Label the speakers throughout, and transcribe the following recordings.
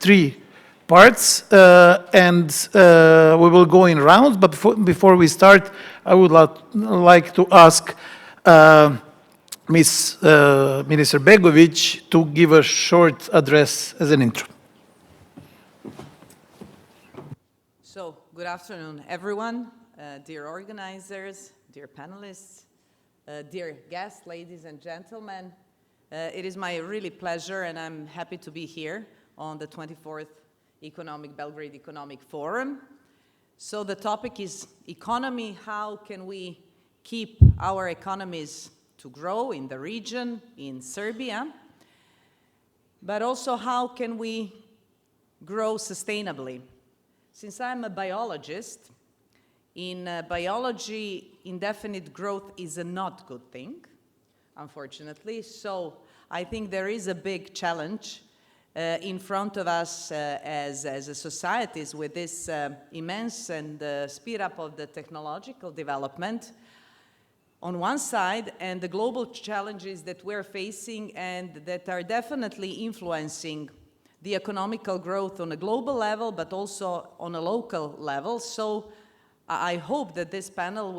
Speaker 1: three parts, and we will go in rounds. But before we start, I would like to ask Minister Begovic to give a short address as an intro.
Speaker 2: So, good afternoon, everyone, dear organizers, dear panelists, dear guests, ladies and gentlemen. It is my really pleasure, and I'm happy to be here on the 24th Belgrade Economic Forum. So the topic is economy. How can we keep our economies to grow in the region, in Serbia? But also, how can we grow sustainably? Since I'm a biologist, in biology, indefinite growth is a not good thing, unfortunately. So I think there is a big challenge in front of us as a societies with this immense and speed up of the technological development on one side, and the global challenges that we're facing and that are definitely influencing the economical growth on a global level, but also on a local level. So I hope that this panel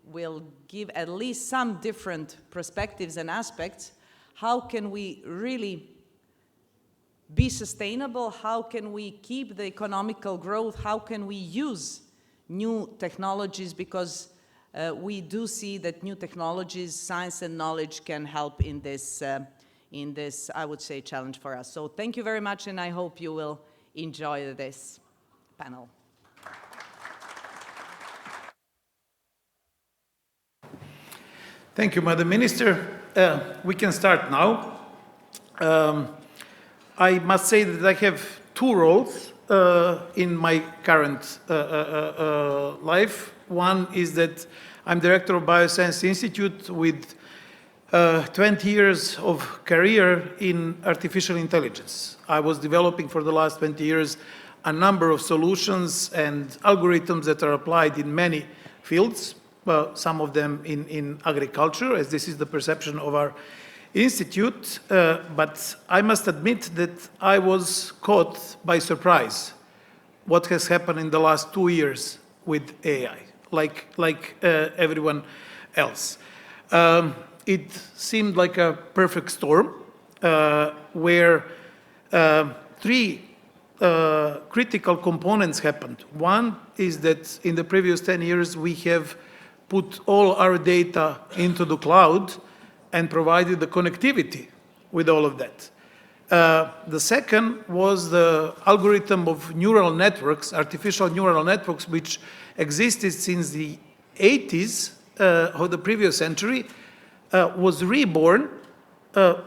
Speaker 2: will give at least some different perspectives and aspects. How can we really be sustainable? How can we keep the economical growth? How can we use new technologies? Because we do see that new technologies, science and knowledge can help in this, I would say, challenge for us. So thank you very much, and I hope you will enjoy this panel.
Speaker 1: Thank you, Madam Minister. We can start now. I must say that I have two roles in my current life. One is that I'm director of Bioscience Institute with 20 years of career in artificial intelligence. I was developing for the last 20 years a number of solutions and algorithms that are applied in many fields, some of them in agriculture, as this is the perception of our institute, but I must admit that I was caught by surprise what has happened in the last 2 years with AI, like everyone else. It seemed like a perfect storm where three critical components happened. One is that in the previous 10 years we have put all our data into the cloud and provided the connectivity with all of that. The second was the algorithm of neural networks, artificial neural networks, which existed since the 80s of the previous century, was reborn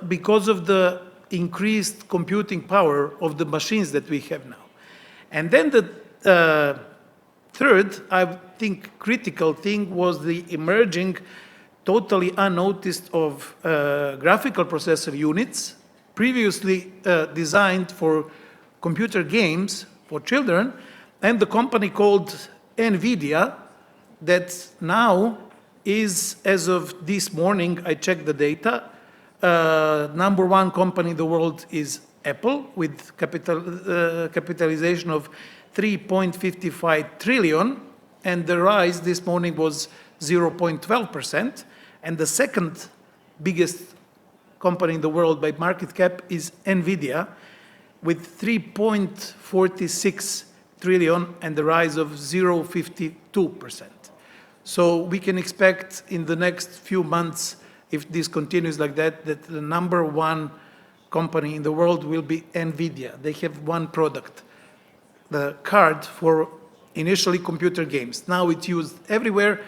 Speaker 1: because of the increased computing power of the machines that we have now. And then the third, I think, critical thing was the emerging, totally unnoticed, of graphical processor units previously designed for computer games for children, and the company called NVIDIA that now is, as of this morning, I checked the data, #1 company in the world is Apple with capitalization of 3.55 trillion, and the rise this morning was 0.12%. And the second biggest company in the world by market cap is NVIDIA with 3.46 trillion and the rise of 0.52%. So we can expect in the next few months, if this continues like that, that the #1 company in the world will be NVIDIA. They have one product, the card for initially computer games. Now it's used everywhere,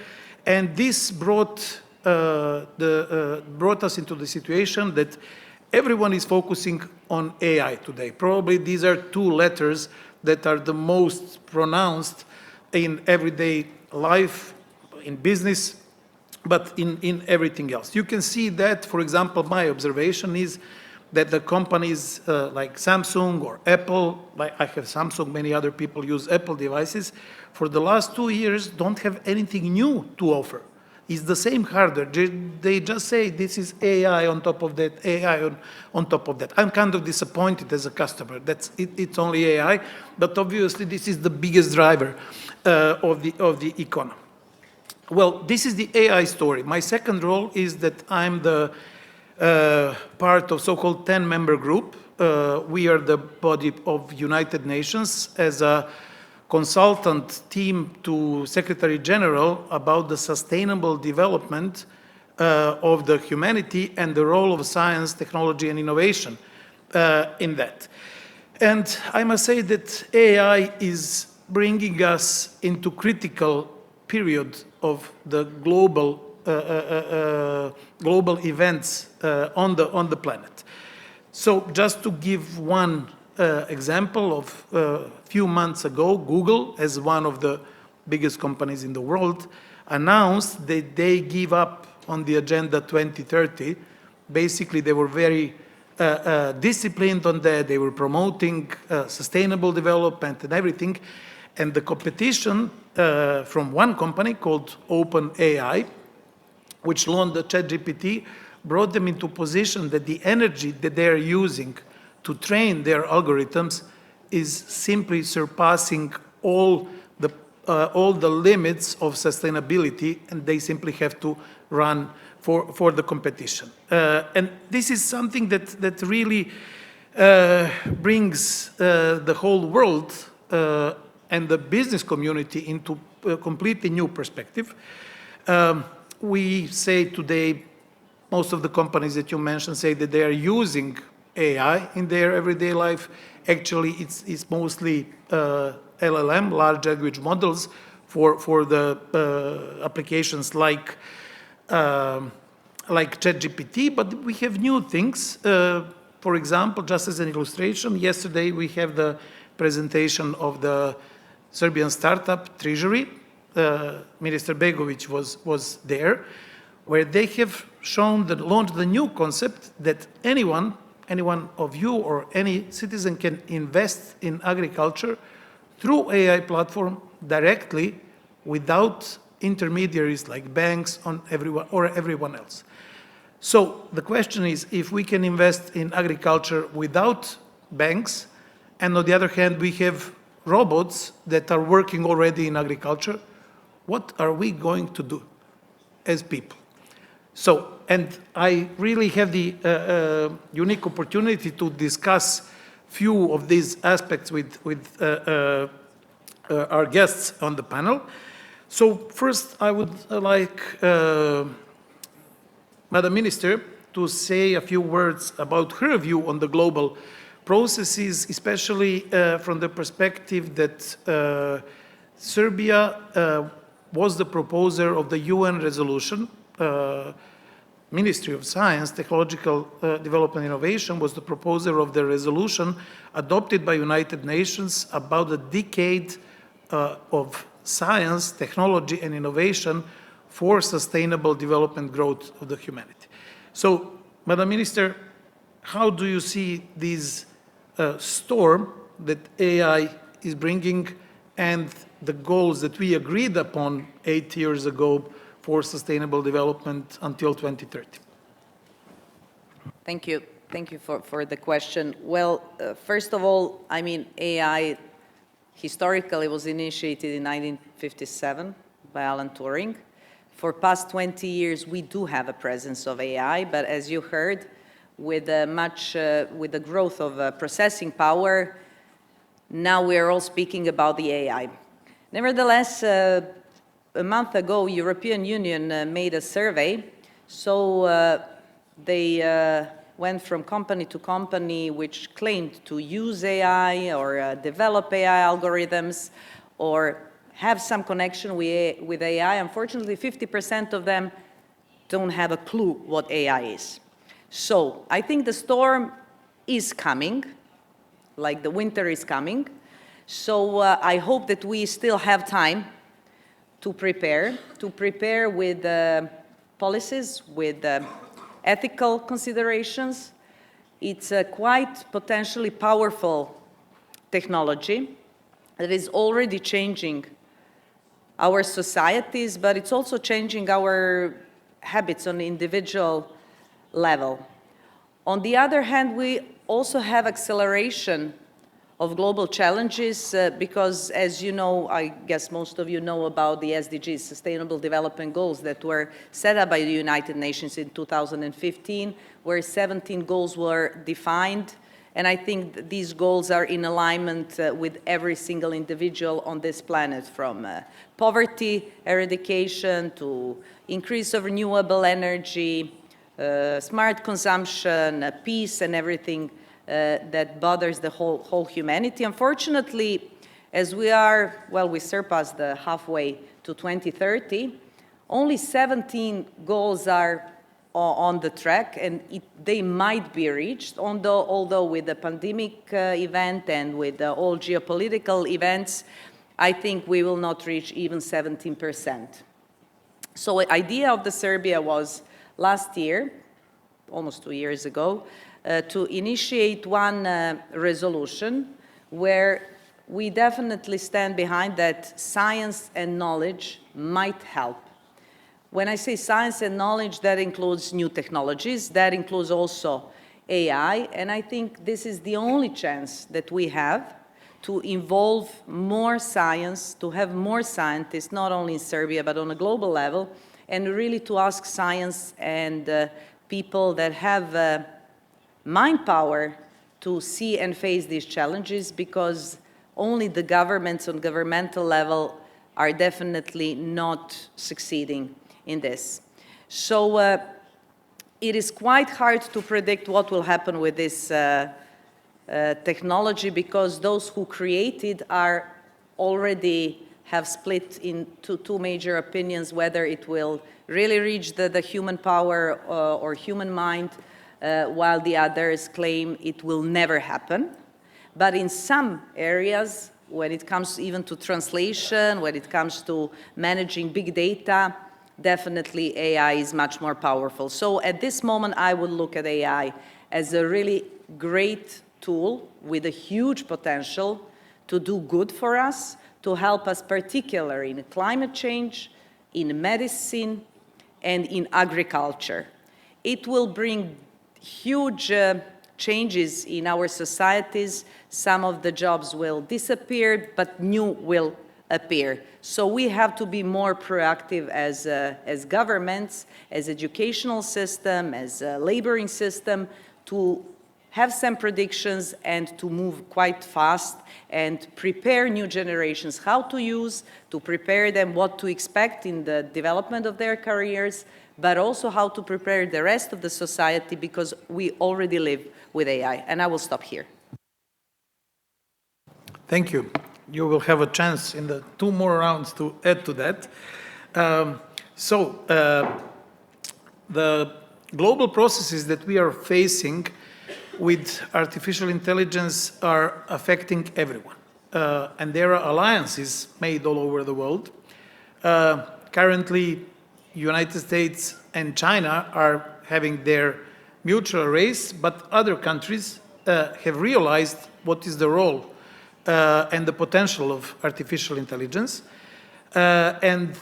Speaker 1: and this brought us into the situation that everyone is focusing on AI today. Probably these are two letters that are the most pronounced in everyday life, in business, but in everything else. You can see that, for example, my observation is that the companies like Samsung or Apple, like I have Samsung, many other people use Apple devices, for the last 2 years don't have anything new to offer. is the same hardware. They just say this is AI on top of that, AI on top of that. I'm kind of disappointed as a customer. It's only AI, but obviously this is the biggest driver of the economy. Well, this is the AI story. My second role is that I'm the part of so-called 10-member group. We are the body of United Nations as a consultant team to Secretary General about the sustainable development of the humanity and the role of science, technology, and innovation in that. And I must say that AI is bringing us into critical period of the global events on the planet. So just to give one example of a few months ago, Google, as one of the biggest companies in the world, announced that they give up on the Agenda 2030. Basically, they were very disciplined on that. They were promoting sustainable development and everything. And the competition from one company called OpenAI, which launched the ChatGPT, brought them into position that the energy that they are using to train their algorithms is simply surpassing all the limits of sustainability, and they simply have to run for the competition. And this is something that really brings the whole world and the business community into a completely new perspective. We say today, most of the companies that you mentioned say that they are using AI in their everyday life. Actually, it's mostly LLM, large language models, for the applications like ChatGPT, but we have new things. For example, just as an illustration, yesterday we have the presentation of the Serbian startup Treasury. Minister Begovic was there, where they have launched the new concept that anyone of you or any citizen can invest in agriculture through AI platform directly without intermediaries like banks or everyone else. So the question is, if we can invest in agriculture without banks, and on the other hand, we have robots that are working already in agriculture, what are we going to do as people? So, and I really have the unique opportunity to discuss few of these aspects with our guests on the panel. So first, I would like Madam Minister to say a few words about her view on the global processes, especially from the perspective that Serbia was the proposer of the UN resolution. Ministry of Science, Technological Development and Innovation was the proposer of the resolution adopted by United Nations about a decade of science, technology, and innovation for sustainable development growth of the humanity. So, Madam Minister, how do you see this storm that AI is bringing and the goals that we agreed upon 8 years ago for sustainable development until 2030?
Speaker 2: Thank you. Thank you for the question. Well, first of all, I mean, AI historically was initiated in 1957 by Alan Turing. For past 20 years, we do have a presence of AI, but as you heard, with the growth of processing power, now we are all speaking about the AI. Nevertheless, a month ago, European Union made a survey. So they went from company to company which claimed to use AI or develop AI algorithms or have some connection with AI. Unfortunately, 50% of them don't have a clue what AI is. So I think the storm is coming, like the winter is coming. So I hope that we still have time to prepare with policies, with ethical considerations. It's a quite potentially powerful technology that is already changing our societies, but it's also changing our habits on the individual level. On the other hand, we also have acceleration of global challenges because, as you know, I guess most of you know about the SDGs, Sustainable Development Goals, that were set up by the United Nations in 2015, where 17 goals were defined. And I think these goals are in alignment with every single individual on this planet, from poverty eradication to increase of renewable energy, smart consumption, peace, and everything that bothers the whole humanity. Unfortunately, as we are, well, we surpassed the halfway to 2030, only 17 goals are on the track, and they might be reached, although with the pandemic event and with all geopolitical events, I think we will not reach even 17%. So the idea of the Serbia was last year, almost 2 years ago, to initiate one resolution where we definitely stand behind that science and knowledge might help. When I say science and knowledge, that includes new technologies, that includes also AI, and I think this is the only chance that we have to involve more science, to have more scientists, not only in Serbia, but on a global level, and really to ask science and people that have mind power to see and face these challenges, because only the governments on governmental level are definitely not succeeding in this. So it is quite hard to predict what will happen with this technology, because those who created are already have split into two major opinions, whether it will really reach the human power or human mind, while the others claim it will never happen. But in some areas, when it comes even to translation, when it comes to managing big data, definitely AI is much more powerful. So at this moment, I would look at AI as a really great tool with a huge potential to do good for us, to help us particularly in climate change, in medicine, and in agriculture. It will bring huge changes in our societies. Some of the jobs will disappear, but new will appear. So we have to be more proactive as governments, as educational system, as a laboring system, to have some predictions and to move quite fast and prepare new generations how to use, to prepare them what to expect in the development of their careers, but also how to prepare the rest of the society, because we already live with AI. And I will stop here.
Speaker 1: Thank you. You will have a chance in the 2 more rounds to add to that. The global processes that we are facing with artificial intelligence are affecting everyone. And there are alliances made all over the world. Currently, United States and China are having their mutual race, but other countries have realized what is the role and the potential of artificial intelligence. And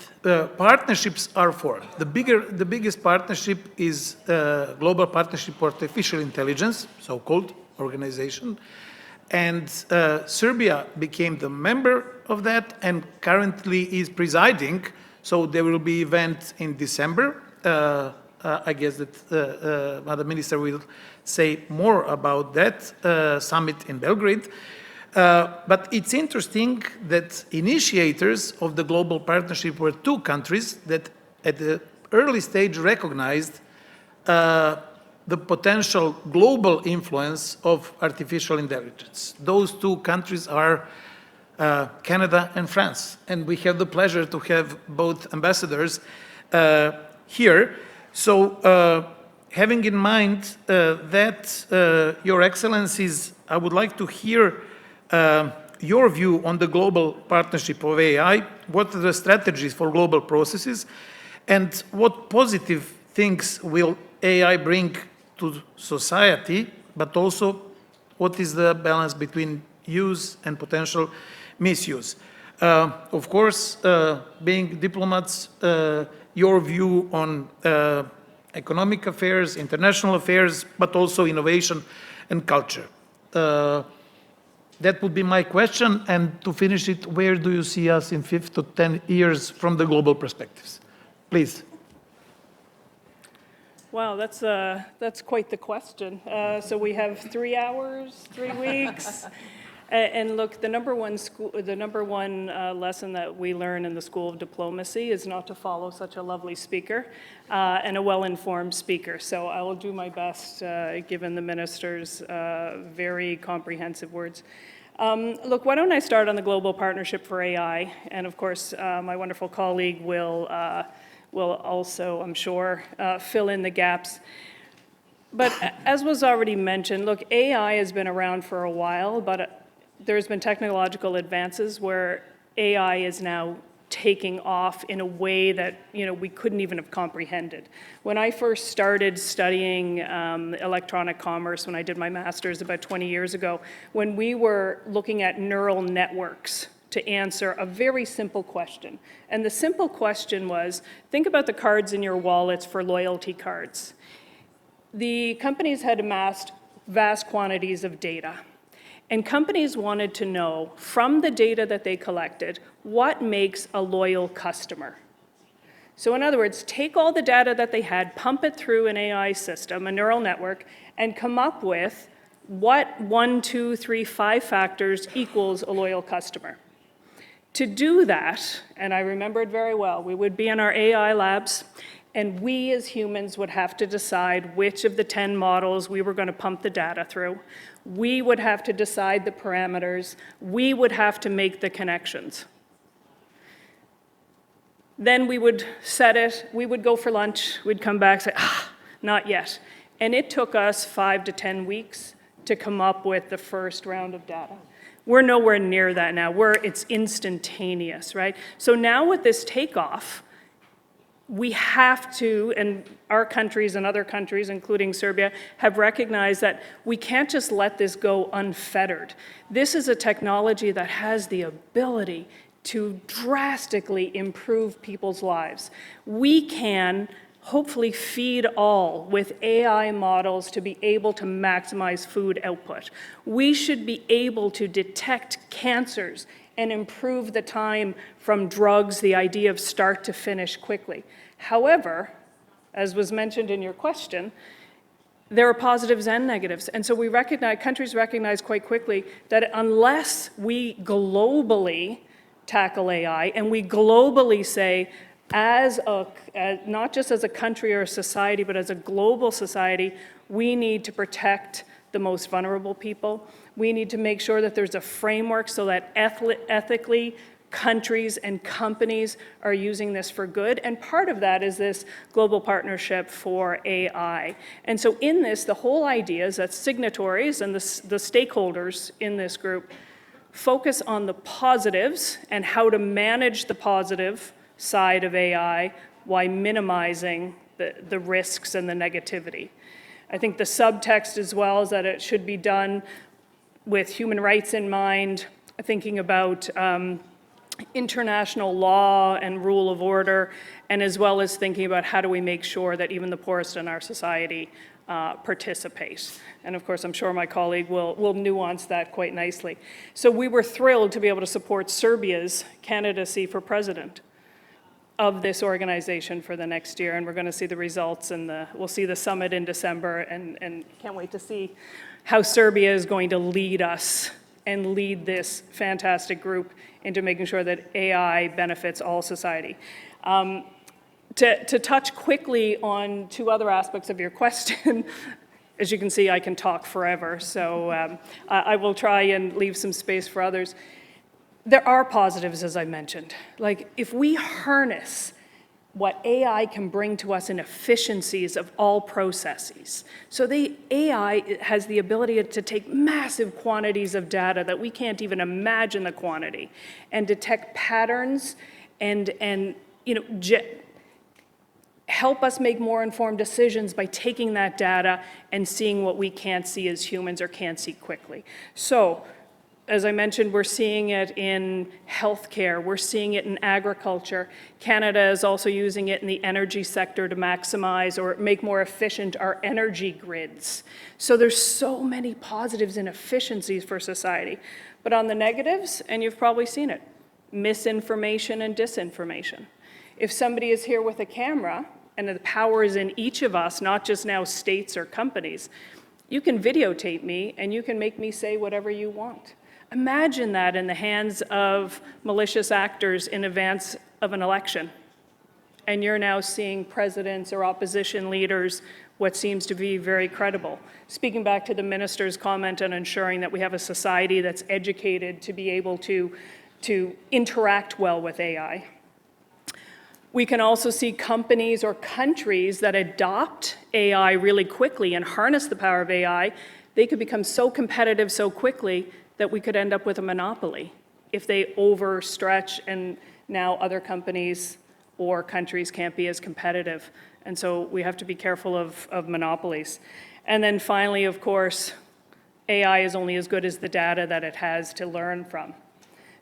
Speaker 1: partnerships are formed. The biggest partnership is Global Partnership for Artificial Intelligence, so-called organization. And Serbia became the member of that and currently is presiding. So there will be event in December. I guess that Madam Minister will say more about that summit in Belgrade. But it's interesting that initiators of the global partnership were 2 countries that at the early stage recognized the potential global influence of artificial intelligence. Those 2 countries are Canada and France. And we have the pleasure to have both ambassadors here. So having in mind that, Your Excellencies, I would like to hear your view on the global partnership of AI, what are the strategies for global processes, and what positive things will AI bring to society, but also what is the balance between use and potential misuse. Of course, being diplomats, your view on economic affairs, international affairs, but also innovation and culture. That would be my question. And to finish it, where do you see us in 5 to 10 years from the global perspectives? Please.
Speaker 3: Wow, that's quite the question. So we have 3 hours, 3 weeks. And look, the number one lesson that we learn in the School of Diplomacy is not to follow such a lovely speaker and a well-informed speaker. So I will do my best, given the minister's very comprehensive words. Look, why don't I start on the Global Partnership for AI? And of course, my wonderful colleague will also, I'm sure, fill in the gaps. But as was already mentioned, look, AI has been around for a while, but there's been technological advances where AI is now taking off in a way that we couldn't even have comprehended. When I first started studying electronic commerce, when I did my master's about 20 years ago, when we were looking at neural networks to answer a very simple question. And the simple question was, think about the cards in your wallets for loyalty cards. The companies had amassed vast quantities of data. And companies wanted to know, from the data that they collected, what makes a loyal customer? So in other words, take all the data that they had, pump it through an AI system, a neural network, and come up with what 1, 2, 3, 5 factors equals a loyal customer. To do that, and I remember it very well, we would be in our AI labs, and we as humans would have to decide which of the 10 models we were going to pump the data through. We would have to decide the parameters. We would have to make the connections. Then we would set it, we would go for lunch, we'd come back and say, not yet. And it took us 5 to 10 weeks to come up with the first round of data. We're nowhere near that now. It's instantaneous, right? So now with this takeoff, we have to, and our countries and other countries, including Serbia, have recognized that we can't just let this go unfettered. This is a technology that has the ability to drastically improve people's lives. We can hopefully feed all with AI models to be able to maximize food output. We should be able to detect cancers and improve the time from drugs, the idea of start to finish quickly. However, as was mentioned in your question, there are positives and negatives. And so countries recognize quite quickly that unless we globally tackle AI and we globally say, not just as a country or a society, but as a global society, we need to protect the most vulnerable people. We need to make sure that there's a framework so that ethically countries and companies are using this for good. And part of that is this global partnership for AI. And so in this, the whole idea is that signatories and the stakeholders in this group focus on the positives and how to manage the positive side of AI while minimizing the risks and the negativity. I think the subtext as well is that it should be done with human rights in mind, thinking about international law and rule of order, and as well as thinking about how do we make sure that even the poorest in our society participate. And of course, I'm sure my colleague will nuance that quite nicely. So we were thrilled to be able to support Serbia's candidacy for president of this organization for the next year, and we're going to see the results, and we'll see the summit in December, and can't wait to see how Serbia is going to lead us and lead this fantastic group into making sure that AI benefits all society. To touch quickly on 2 other aspects of your question, as you can see, I can talk forever, so I will try and leave some space for others. There are positives, as I mentioned. Like, if we harness what AI can bring to us in efficiencies of all processes. So the AI has the ability to take massive quantities of data that we can't even imagine the quantity, and detect patterns and help us make more informed decisions by taking that data and seeing what we can't see as humans or can't see quickly. So As I mentioned, we're seeing it in healthcare, we're seeing it in agriculture. Canada is also using it in the energy sector to maximize or make more efficient our energy grids. So there's so many positives and efficiencies for society. But on the negatives, and you've probably seen it, misinformation and disinformation. If somebody is here with a camera, and the power is in each of us, not just now states or companies, you can videotape me and you can make me say whatever you want. Imagine that in the hands of malicious actors in advance of an election. And you're now seeing presidents or opposition leaders what seems to be very credible. Speaking back to the minister's comment on ensuring that we have a society that's educated to be able to interact well with AI. We can also see companies or countries that adopt AI really quickly and harness the power of AI. They could become so competitive so quickly that we could end up with a monopoly if they overstretch and now other companies or countries can't be as competitive. And so we have to be careful of monopolies. And then finally, of course, AI is only as good as the data that it has to learn from.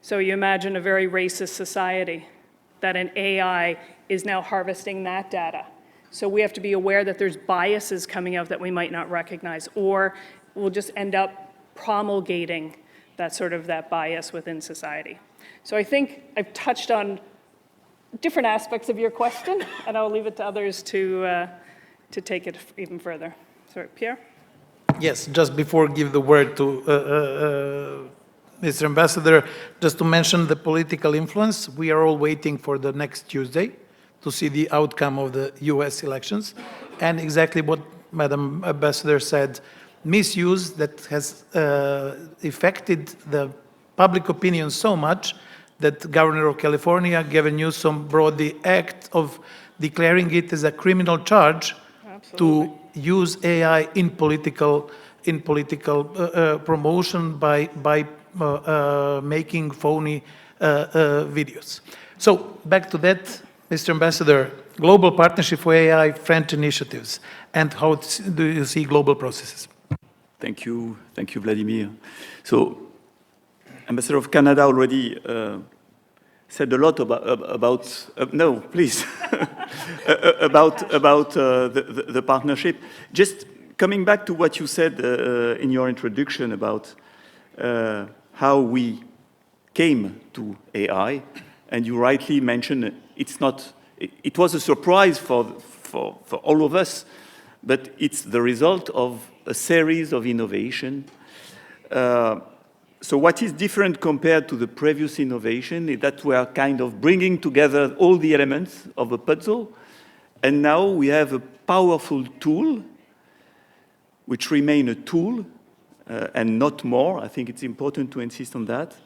Speaker 3: So you imagine a very racist society that an AI is now harvesting that data. So we have to be aware that there's biases coming out that we might not recognize, or we'll just end up promulgating that bias within society. So I think I've touched on different aspects of your question, and I'll leave it to others to take it even further. Sorry, Pierre?
Speaker 1: Yes, just before give the word to Mr. Ambassador, just to mention the political influence, we are all waiting for the next Tuesday to see the outcome of the US elections, and exactly what Madam Ambassador said, misuse that has affected the public opinion so much that Governor of California, Gavin Newsom, brought the act of declaring it as a criminal charge. Absolutely. To use AI in political promotion by making phony videos. So back to that, Mr. Ambassador, global partnership for AI French initiatives, and how do you see global processes?
Speaker 4: Thank you, Vladimir. So, Ambassador of Canada already said a lot about no, please, about the partnership. Just coming back to what you said in your introduction about how we came to AI, and you rightly mentioned it was a surprise for all of us, but it's the result of a series of innovation. So what is different compared to the previous innovation is that we are kind of bringing together all the elements of a puzzle, and now we have a powerful tool, which remain a tool, and not more. I think it's important to insist on that,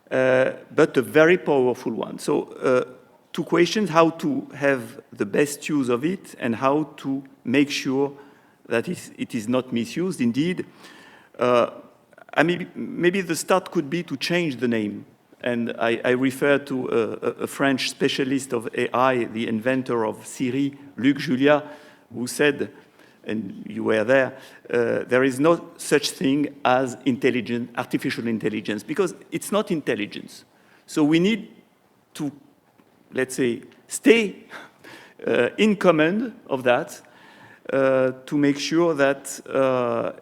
Speaker 4: but a very powerful one. So two questions: how to have the best use of it, and how to make sure that it is not misused. Indeed, maybe the start could be to change the name. And I refer to a French specialist of AI, the inventor of Siri, Luc Julia, who said, and you were there, there is no such thing as artificial intelligence, because it's not intelligence. So we need to, let's say, stay in command of that, to make sure that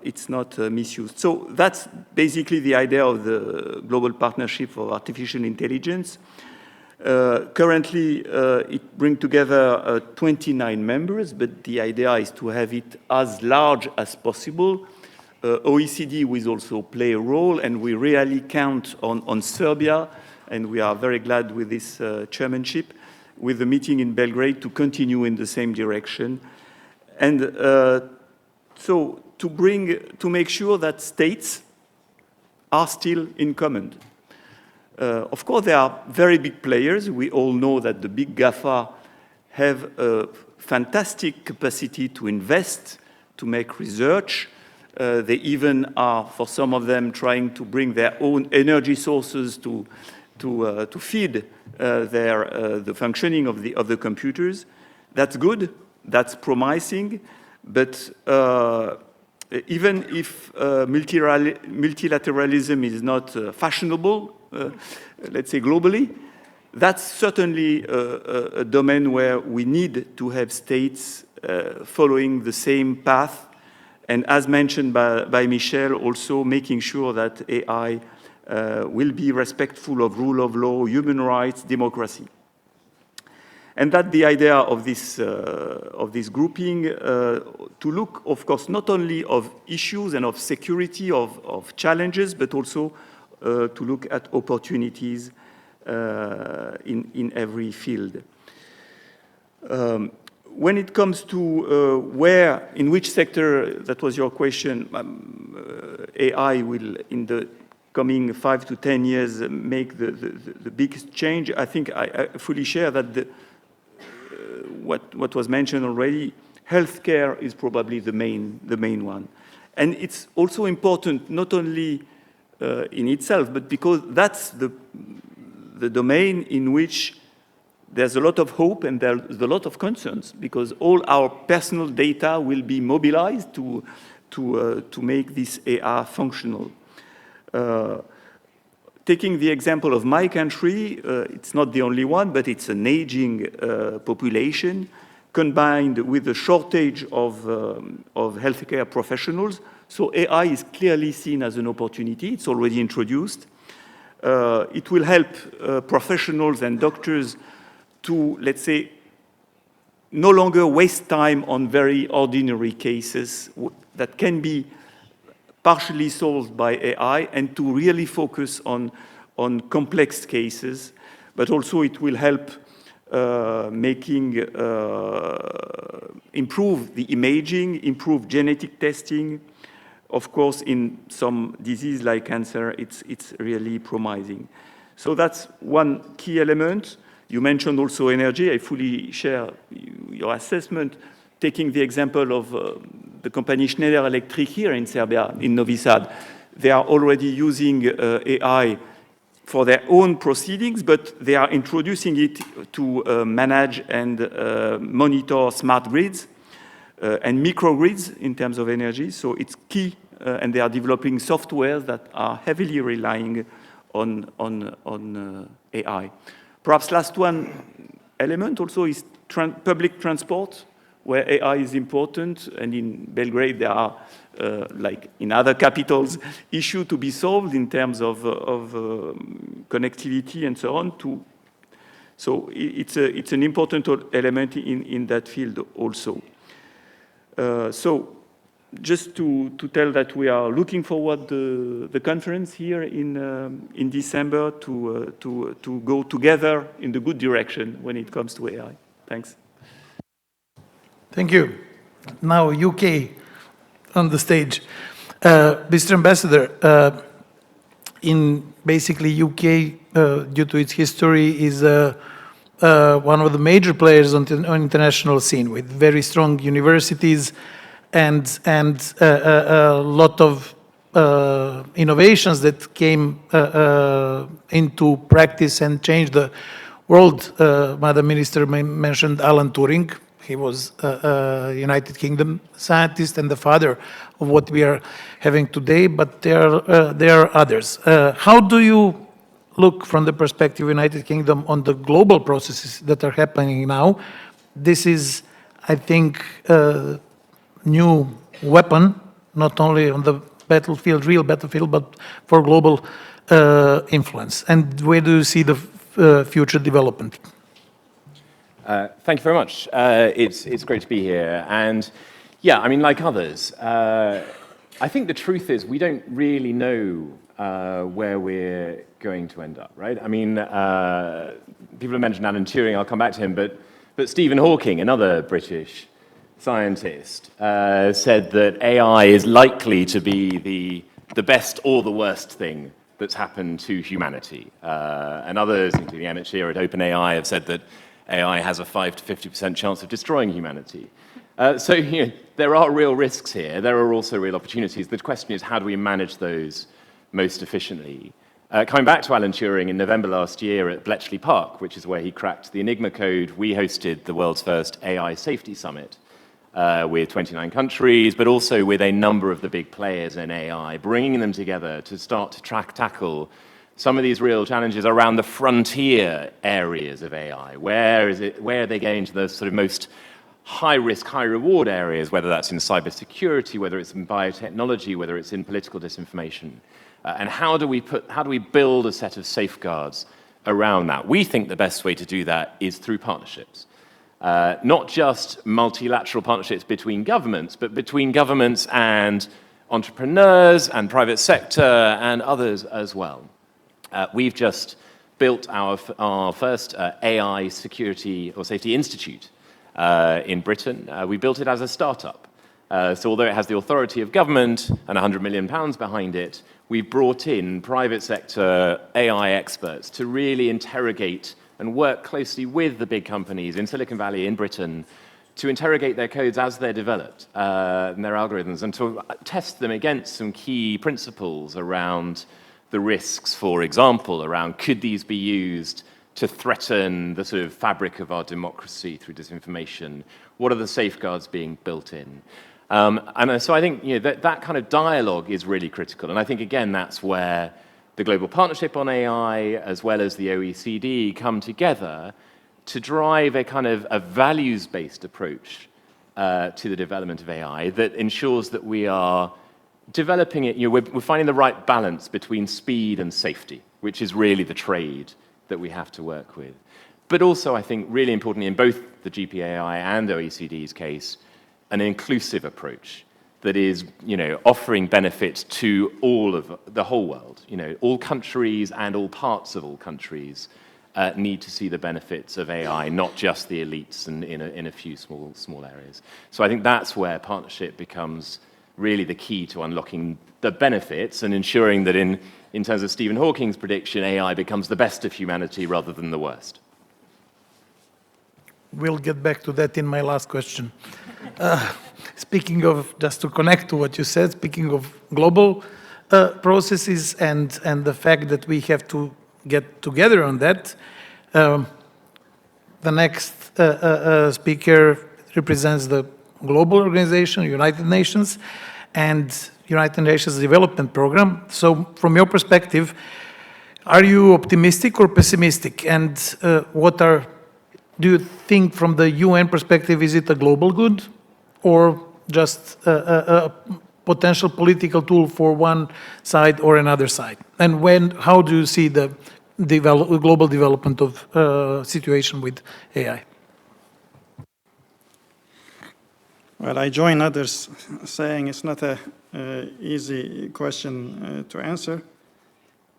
Speaker 4: it's not misused. So that's basically the idea of the Global Partnership for Artificial Intelligence. Currently, it brings together 29 members, but the idea is to have it as large as possible. OECD will also play a role, and we really count on Serbia, and we are very glad with this chairmanship, with the meeting in Belgrade to continue in the same direction. And so to make sure that states are still in command. Of course, there are very big players. We all know that the big GAFA have a fantastic capacity to invest, to make research. They even are, for some of them, trying to bring their own energy sources to feed the functioning of the computers. That's good. That's promising, but even if multilateralism is not fashionable, let's say globally, that's certainly a domain where we need to have states following the same path, and as mentioned by Michel, also making sure that AI will be respectful of rule of law, human rights, democracy. And that's the idea of this grouping, to look, of course, not only of issues and of security, of challenges, but also to look at opportunities in every field. When it comes to in which sector, that was your question, AI will, in the coming 5 to 10 years, make the biggest change. I think I fully share that what was mentioned already, healthcare is probably the main one. And it's also important, not only in itself, but because that's the domain in which there's a lot of hope and there's a lot of concerns, because all our personal data will be mobilized to make this AI functional. Taking the example of my country, it's not the only one, but it's an aging population combined with a shortage of healthcare professionals. So AI is clearly seen as an opportunity. It's already introduced. It will help professionals and doctors to, let's say, no longer waste time on very ordinary cases that can be partially solved by AI, and to really focus on complex cases. But also it will help improve the imaging, improve genetic testing. Of course, in some disease like cancer, it's really promising. So that's one key element. You mentioned also energy. I fully share your assessment. Taking the example of the company Schneider Electric here in Serbia, in Novi Sad, they are already using AI for their own proceedings, but they are introducing it to manage and monitor smart grids and microgrids in terms of energy. So it's key, and they are developing softwares that are heavily relying on AI. Perhaps last one element also is public transport, where AI is important, and in Belgrade there are, like in other capitals, issues to be solved in terms of connectivity and so on. So it's an important element in that field also. So just to tell that we are looking forward to the conference here in December to go together in the good direction when it comes to AI. Thanks.
Speaker 1: Thank you. Now UK on the stage. Mr. Ambassador, in basically UK, due to its history, is one of the major players on international scene, with very strong universities and a lot of innovations that came into practice and changed the world. Madam Minister mentioned Alan Turing. He was a United Kingdom scientist and the father of what we are having today, but there are others. How do you look from the perspective of United Kingdom on the global processes that are happening now? This is, I think, a new weapon, not only on the battlefield, real battlefield, but for global influence. And where do you see the future development?
Speaker 5: Thank you very much. It's great to be here. And yeah, I mean, like others, I think the truth is we don't really know where we're going to end up, right? I mean, people have mentioned Alan Turing, I'll come back to him, but Stephen Hawking, another British scientist, said that AI is likely to be the best or the worst thing that's happened to humanity. And others, including Emmett Shear at OpenAI, have said that AI has a 5 to 50% chance of destroying humanity. So you know, there are real risks here. There are also real opportunities. The question is, how do we manage those most efficiently? Coming back to Alan Turing, in November last year at Bletchley Park, which is where he cracked the Enigma code, we hosted the world's first AI Safety Summit. with 29 countries, but also with a number of the big players in AI, bringing them together to start to tackle some of these real challenges around the frontier areas of AI. Where are they getting to the sort of most high-risk, high-reward areas, whether that's in cybersecurity, whether it's in biotechnology, whether it's in political disinformation? And how do we build a set of safeguards around that? We think the best way to do that is through partnerships. Not just multilateral partnerships between governments, but between governments and entrepreneurs and private sector and others as well. We've just built our first AI Security or Safety Institute in Britain. We built it as a startup. So although it has the authority of government and £100 million behind it, we've brought in private sector AI experts to really interrogate and work closely with the big companies in Silicon Valley, in Britain, to interrogate their codes as they're developed and their algorithms, and to test them against some key principles around the risks, for example, around could these be used to threaten the sort of fabric of our democracy through disinformation? What are the safeguards being built in? And so I think that kind of dialogue is really critical. And I think, again, that's where the Global Partnership on AI, as well as the OECD, come together to drive a kind of a values-based approach to the development of AI that ensures that we are developing it, we're finding the right balance between speed and safety, which is really the trade that we have to work with. But also, I think, really importantly, in both the GPAI and OECD's case, an inclusive approach that is, offering benefits to all of the whole world. All countries and all parts of all countries need to see the benefits of AI, not just the elites and in a few small areas. So I think that's where partnership becomes really the key to unlocking the benefits and ensuring that in terms of Stephen Hawking's prediction, AI becomes the best of humanity rather than the worst.
Speaker 1: We'll get back to that in my last question. Speaking of, just to connect to what you said, speaking of global processes and the fact that we have to get together on that, the next speaker represents the global organization, United Nations, and United Nations Development Program. So from your perspective, are you optimistic or pessimistic? And do you think from the UN perspective, is it a global good or just a potential political tool for one side or another side? And how do you see the global development of situation with AI?
Speaker 6: Well, I join others saying it's not an easy question to answer.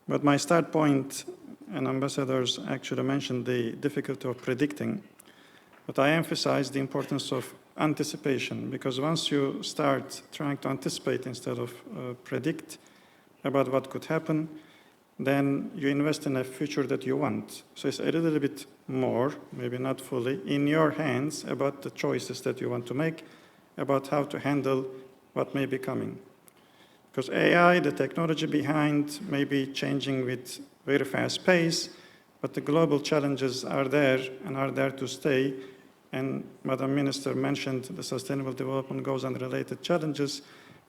Speaker 6: But my start point, and ambassadors actually mentioned the difficulty of predicting, but I emphasize the importance of anticipation, because once you start trying to anticipate instead of predict about what could happen, then you invest in a future that you want. So it's a little bit more, maybe not fully, in your hands about the choices that you want to make, about how to handle what may be coming. Because AI, the technology behind, may be changing with very fast pace, but the global challenges are there and are there to stay. And Madam Minister mentioned the Sustainable Development Goals and related challenges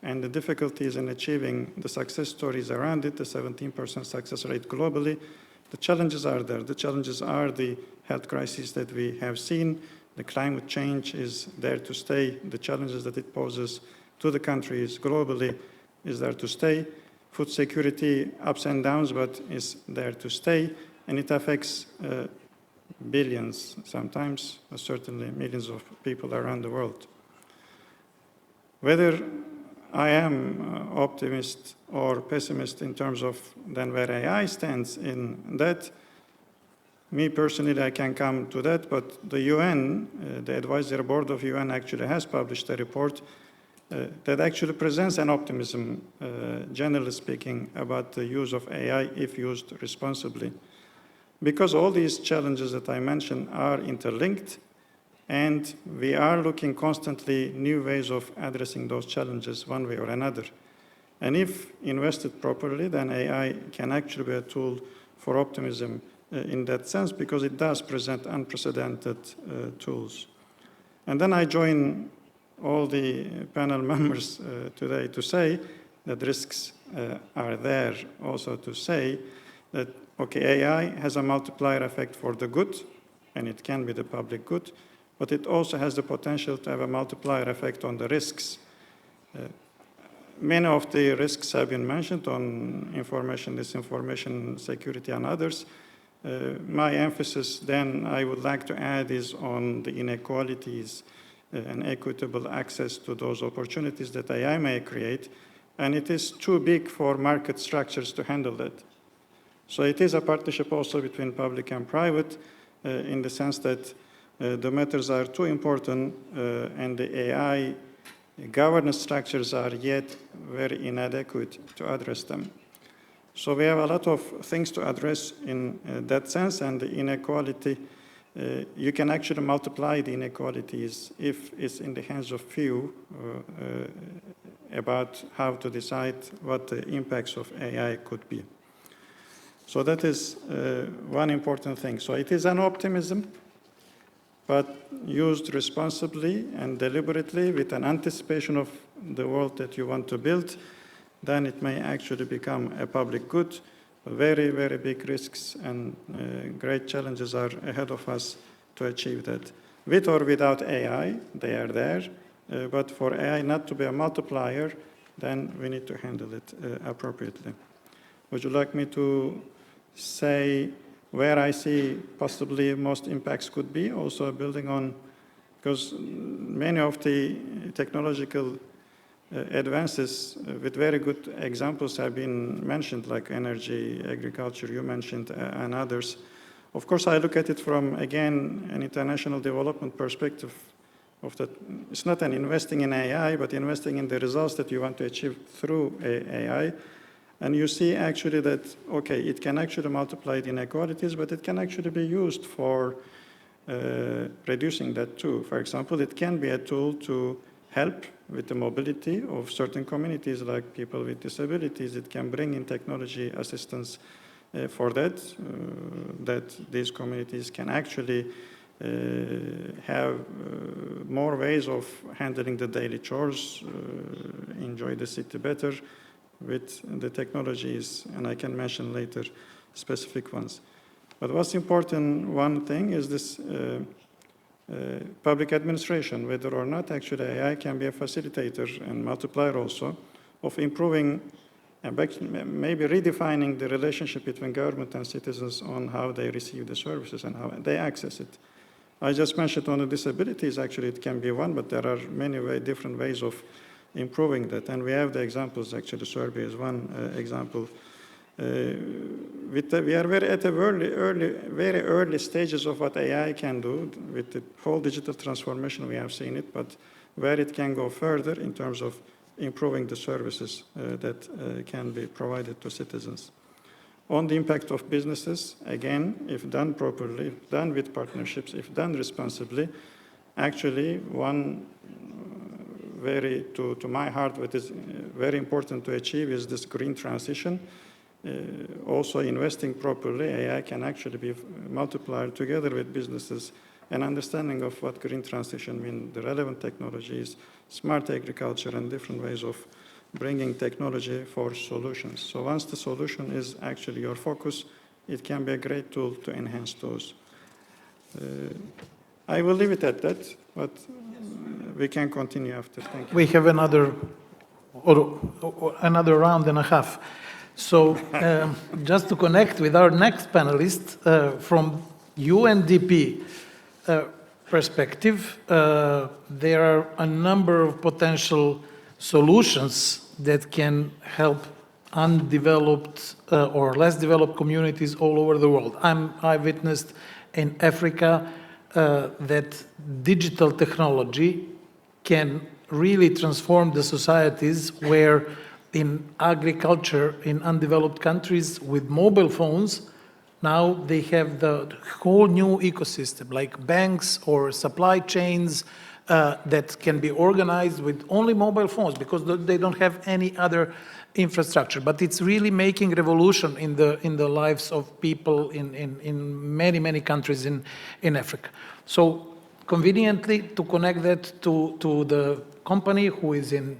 Speaker 6: and the difficulties in achieving the success stories around it, the 17% success rate globally. The challenges are there. The challenges are the health crisis that we have seen. The climate change is there to stay. The challenges that it poses to the countries globally is there to stay. Food security, ups and downs, but is there to stay. And it affects billions sometimes, certainly millions of people around the world. Whether I am optimist or pessimist in terms of then where AI stands in that, me personally, I can come to that, but the UN, the advisory board of UN actually has published a report that actually presents an optimism, generally speaking, about the use of AI if used responsibly. Because all these challenges that I mentioned are interlinked, and we are looking constantly new ways of addressing those challenges one way or another. And if invested properly, then AI can actually be a tool for optimism in that sense, because it does present unprecedented tools. And then I join all the panel members today to say that risks are there, also to say that, okay, AI has a multiplier effect for the good, and it can be the public good, but it also has the potential to have a multiplier effect on the risks. Many of the risks have been mentioned on information, disinformation, security, and others. My emphasis then I would like to add is on the inequalities and equitable access to those opportunities that AI may create, and it is too big for market structures to handle that. So it is a partnership also between public and private in the sense that the matters are too important and the AI governance structures are yet very inadequate to address them. So we have a lot of things to address in that sense, and the inequality, you can actually multiply the inequalities if it's in the hands of few about how to decide what the impacts of AI could be. So that is one important thing. So it is an optimism, but used responsibly and deliberately with an anticipation of the world that you want to build, then it may actually become a public good. Very, very big risks and great challenges are ahead of us to achieve that. With or without AI, they are there, but for AI not to be a multiplier, then we need to handle it appropriately. Would you like me to say where I see possibly most impacts could be, also building on, because many of the technological advances with very good examples have been mentioned, like energy, agriculture, you mentioned, and others. Of course, I look at it from, again, an international development perspective of that. It's not an investing in AI, but investing in the results that you want to achieve through AI. And you see actually that, okay, it can actually multiply the inequalities, but it can actually be used for reducing that too. For example, it can be a tool to help with the mobility of certain communities like people with disabilities. It can bring in technology assistance for that, that these communities can actually have more ways of handling the daily chores, enjoy the city better with the technologies, and I can mention later specific ones. But what's important, one thing is this public administration, whether or not actually AI can be a facilitator and multiplier also of improving and maybe redefining the relationship between government and citizens on how they receive the services and how they access it. I just mentioned on the disabilities, actually it can be one, but there are many different ways of improving that. And we have the examples, actually Serbia is one example. We are at the very early stages of what AI can do. With the whole digital transformation, we have seen it, but where it can go further in terms of improving the services that can be provided to citizens. On the impact of businesses, again, if done properly, if done with partnerships, if done responsibly, actually one to my heart, what is very important to achieve is this green transition. Also investing properly, AI can actually be multiplied together with businesses and understanding of what green transition means, the relevant technologies, smart agriculture, and different ways of bringing technology for solutions. So once the solution is actually your focus, it can be a great tool to enhance those. I will leave it at that, but we can continue after. Thank you.
Speaker 1: We have another round and a half. So just to connect with our next panelist, from UNDP perspective, there are a number of potential solutions that can help undeveloped or less developed communities all over the world. I witnessed in Africa that digital technology can really transform the societies where in agriculture in undeveloped countries with mobile phones, now they have the whole new ecosystem, like banks or supply chains that can be organized with only mobile phones because they don't have any other infrastructure. But it's really making revolution in the lives of people in many countries in Africa. So conveniently to connect that to the company who is in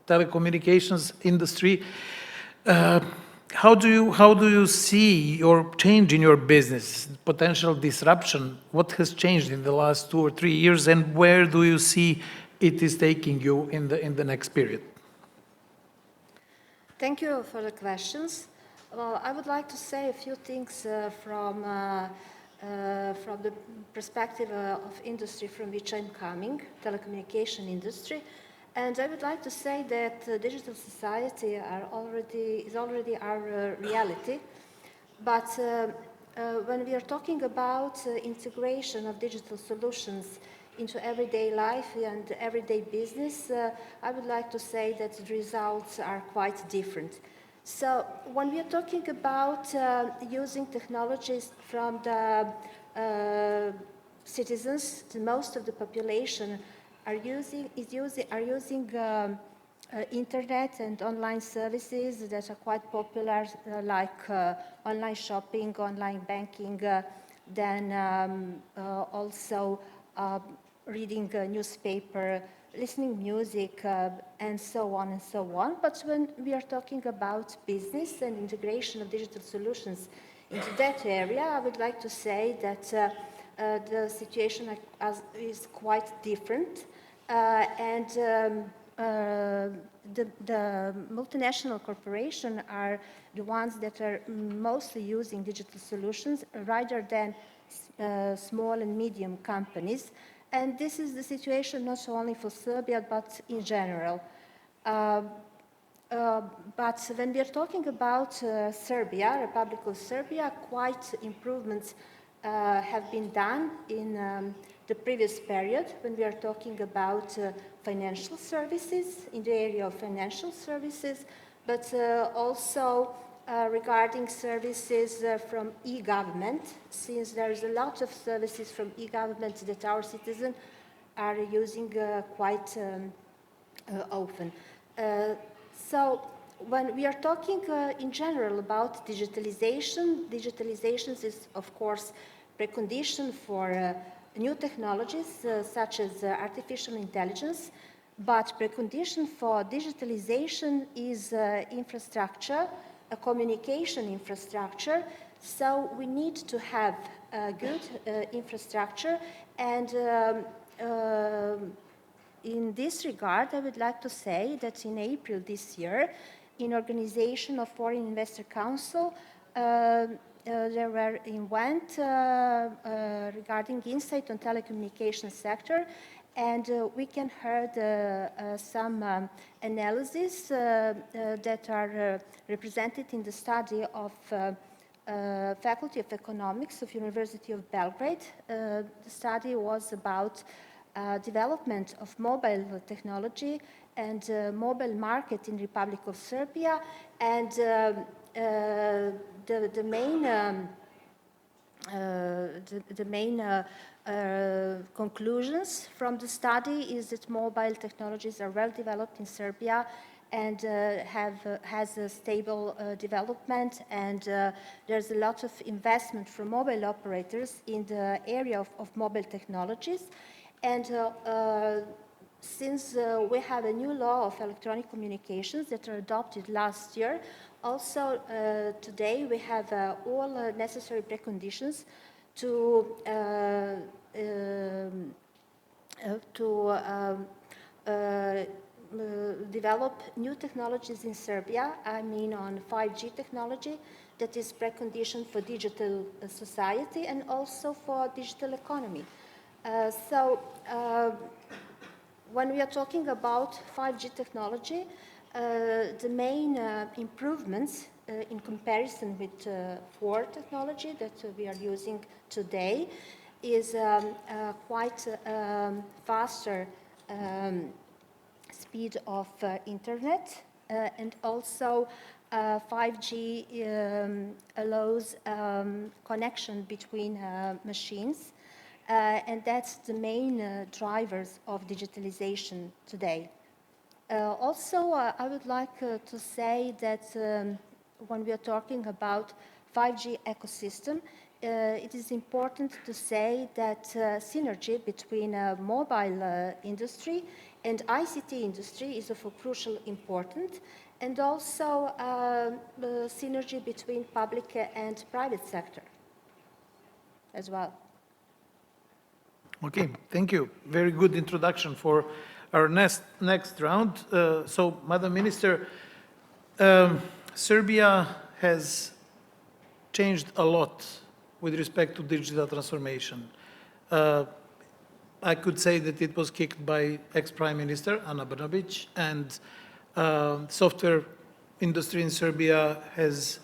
Speaker 1: telecommunications industry. How do you see your change in your business, potential disruption? What has changed in the last 2 or 3 years, and where do you see it is taking you in the next period?
Speaker 7: Thank you for the questions. Well, I would like to say a few things from the perspective of industry from which I'm coming, telecommunication industry. And I would like to say that digital society is already our reality. But when we are talking about integration of digital solutions into everyday life and everyday business, I would like to say that the results are quite different. So when we are talking about using technologies from the citizens, most of the population are using internet and online services that are quite popular, like online shopping, online banking, then also reading a newspaper, listening music, and so on and so on. But when we are talking about business and integration of digital solutions into that area, I would like to say that the situation is quite different. And the multinational corporations are the ones that are mostly using digital solutions rather than small and medium companies. And this is the situation not only for Serbia, but in general. But when we are talking about Serbia, Republic of Serbia, quite improvements have been done in the previous period when we are talking about financial services, in the area of financial services, but also regarding services from e-government, since there is a lot of services from e-government that our citizens are using quite often. So when we are talking in general about digitalization, digitalization is of course precondition for new technologies such as artificial intelligence, but precondition for digitalization is infrastructure, a communication infrastructure. So we need to have a good infrastructure, and in this regard, I would like to say that in April this year, in organization of Foreign Investor Council, there were event regarding insight on telecommunications sector, and we can heard some analysis that are represented in the study of Faculty of Economics of University of Belgrade. The study was about development of mobile technology and mobile market in Republic of Serbia, and the main conclusions from the study is that mobile technologies are well developed in Serbia and has a stable development, and there's a lot of investment from mobile operators in the area of mobile technologies. And since we have a new law of electronic communications that are adopted last year, also today we have all necessary preconditions to develop new technologies in Serbia. I mean on 5G technology, that is precondition for digital society and also for digital economy. When we are talking about 5G technology, the main improvements in comparison with 4 technology that we are using today is quite faster speed of internet, and also 5G allows connection between machines. And that's the main drivers of digitalization today. Also, I would like to say that when we are talking about 5G ecosystem, it is important to say that synergy between mobile industry and ICT industry is of a crucial importance, and also synergy between public and private sector as well.
Speaker 1: Okay, thank you. Very good introduction for our next round. So, Madam Minister, Serbia has changed a lot with respect to digital transformation. I could say that it was kicked by ex-Prime Minister Ana Brnabić, and software industry in Serbia has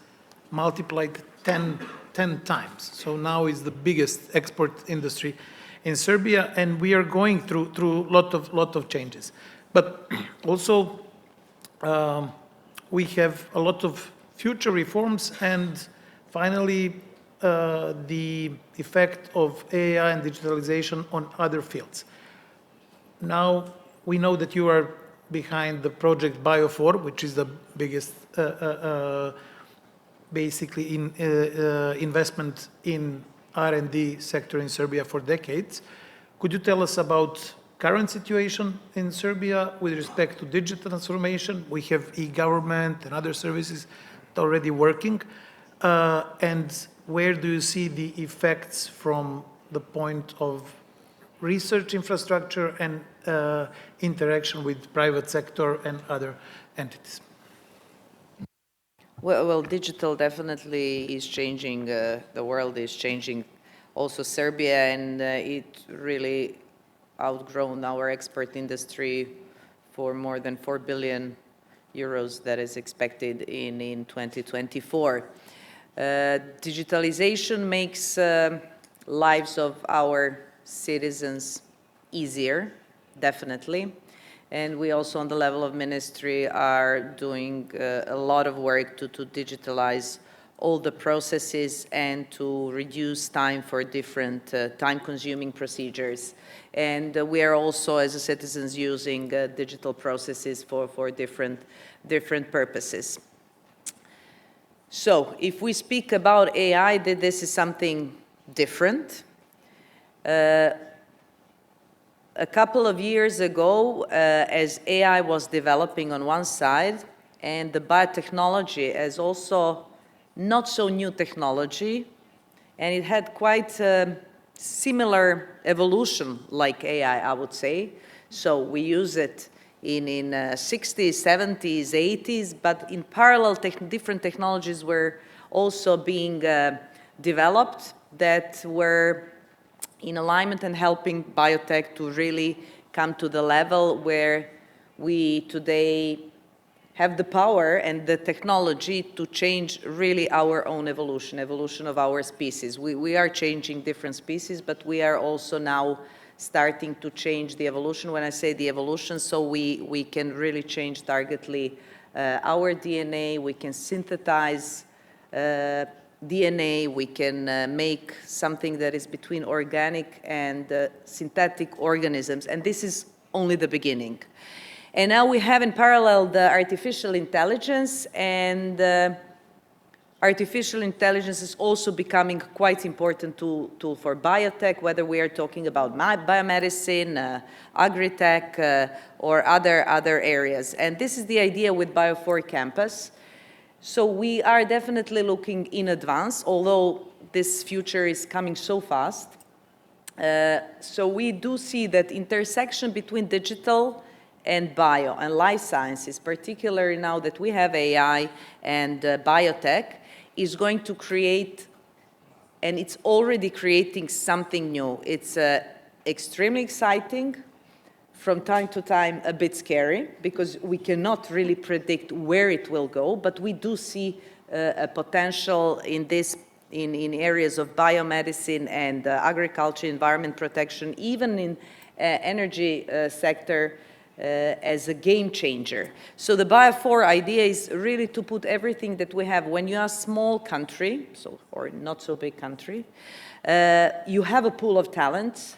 Speaker 1: multiplied 10 times. So now it's the biggest export industry in Serbia, and we are going through lot of changes. But also, we have a lot of future reforms, and finally, the effect of AI and digitalization on other fields. Now, we know that you are behind the project Bio4, which is the biggest, basically, investment in R&D sector in Serbia for decades. Could you tell us about current situation in Serbia with respect to digital transformation? We have e-government and other services already working. And where do you see the effects from the point of research infrastructure and interaction with private sector and other entities?
Speaker 2: Well, digital definitely is changing. The world is changing. Also Serbia, and it really outgrown our export industry for more than 4 billion euros that is expected in 2024. Digitalization makes lives of our citizens easier, definitely. And we also, on the level of ministry, are doing a lot of work to digitalize all the processes and to reduce time for different time-consuming procedures. And we are also, as citizens, using digital processes for different purposes. So, if we speak about AI, this is something different. A couple of years ago, as AI was developing on one side, and the biotechnology as also not so new technology, and it had quite similar evolution like AI, I would say. So we use it in 60s, 70s, 80s, but in parallel, different technologies were also being developed that were in alignment and helping biotech to really come to the level where we today have the power and the technology to change really our own evolution of our species. We are changing different species, but we are also now starting to change the evolution. When I say the evolution, so we can really change targetedly our DNA, we can synthesize DNA, we can make something that is between organic and synthetic organisms, and this is only the beginning. And now we have in parallel the artificial intelligence, and artificial intelligence is also becoming quite important tool for biotech, whether we are talking about biomedicine, agri-tech, or other areas. And this is the idea with Bio4 Campus. So we are definitely looking in advance, although this future is coming so fast. So we do see that intersection between digital and bio and life sciences, particularly now that we have AI and biotech, is going to create, and it's already creating something new. It's extremely exciting, from time to time a bit scary, because we cannot really predict where it will go, but we do see a potential in this, in areas of biomedicine and agriculture, environment protection, even in energy sector, as a game changer. So the Bio4 idea is really to put everything that we have. When you are a small country, or not so big country, you have a pool of talents.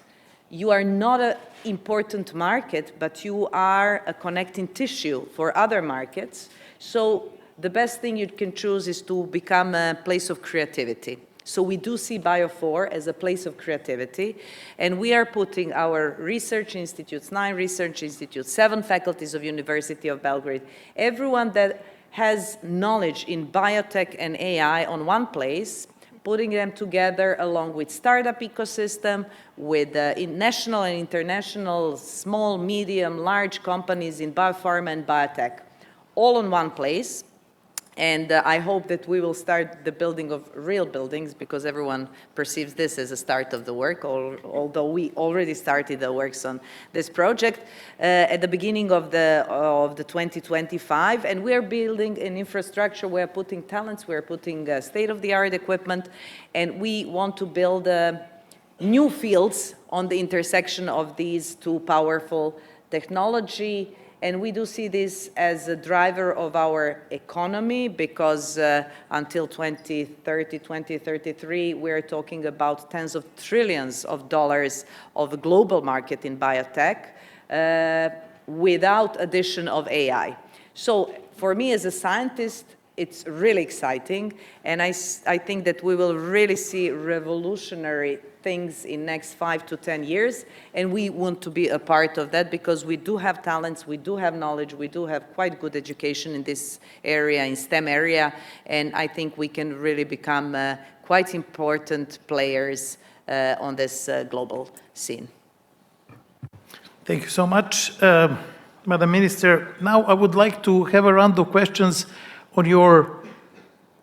Speaker 2: You are not an important market, but you are a connecting tissue for other markets. So the best thing you can choose is to become a place of creativity. So we do see Bio4 as a place of creativity, and we are putting our research institutes, 9 research institutes, 7 faculties of University of Belgrade, everyone that has knowledge in biotech and AI on one place, putting them together along with startup ecosystem, with national and international, small, medium, large companies in biopharma and biotech, all in one place. And I hope that we will start the building of real buildings, because everyone perceives this as a start of the work, although we already started the works on this project at the beginning of the 2025. And we are building an infrastructure, we are putting talents, we are putting state-of-the-art equipment, and we want to build new fields on the intersection of these two powerful technology. And we do see this as a driver of our economy, because until 2030, 2033, we're talking about tens of trillions of dollars of the global market in biotech without addition of AI. So for me as a scientist, it's really exciting, and I think that we will really see revolutionary things in next 5 to 10 years, and we want to be a part of that, because we do have talents, we do have knowledge, we do have quite good education in this area, in STEM area, and I think we can really become quite important players on this global scene.
Speaker 1: Thank you so much, Madam Minister. Now I would like to have a round of questions on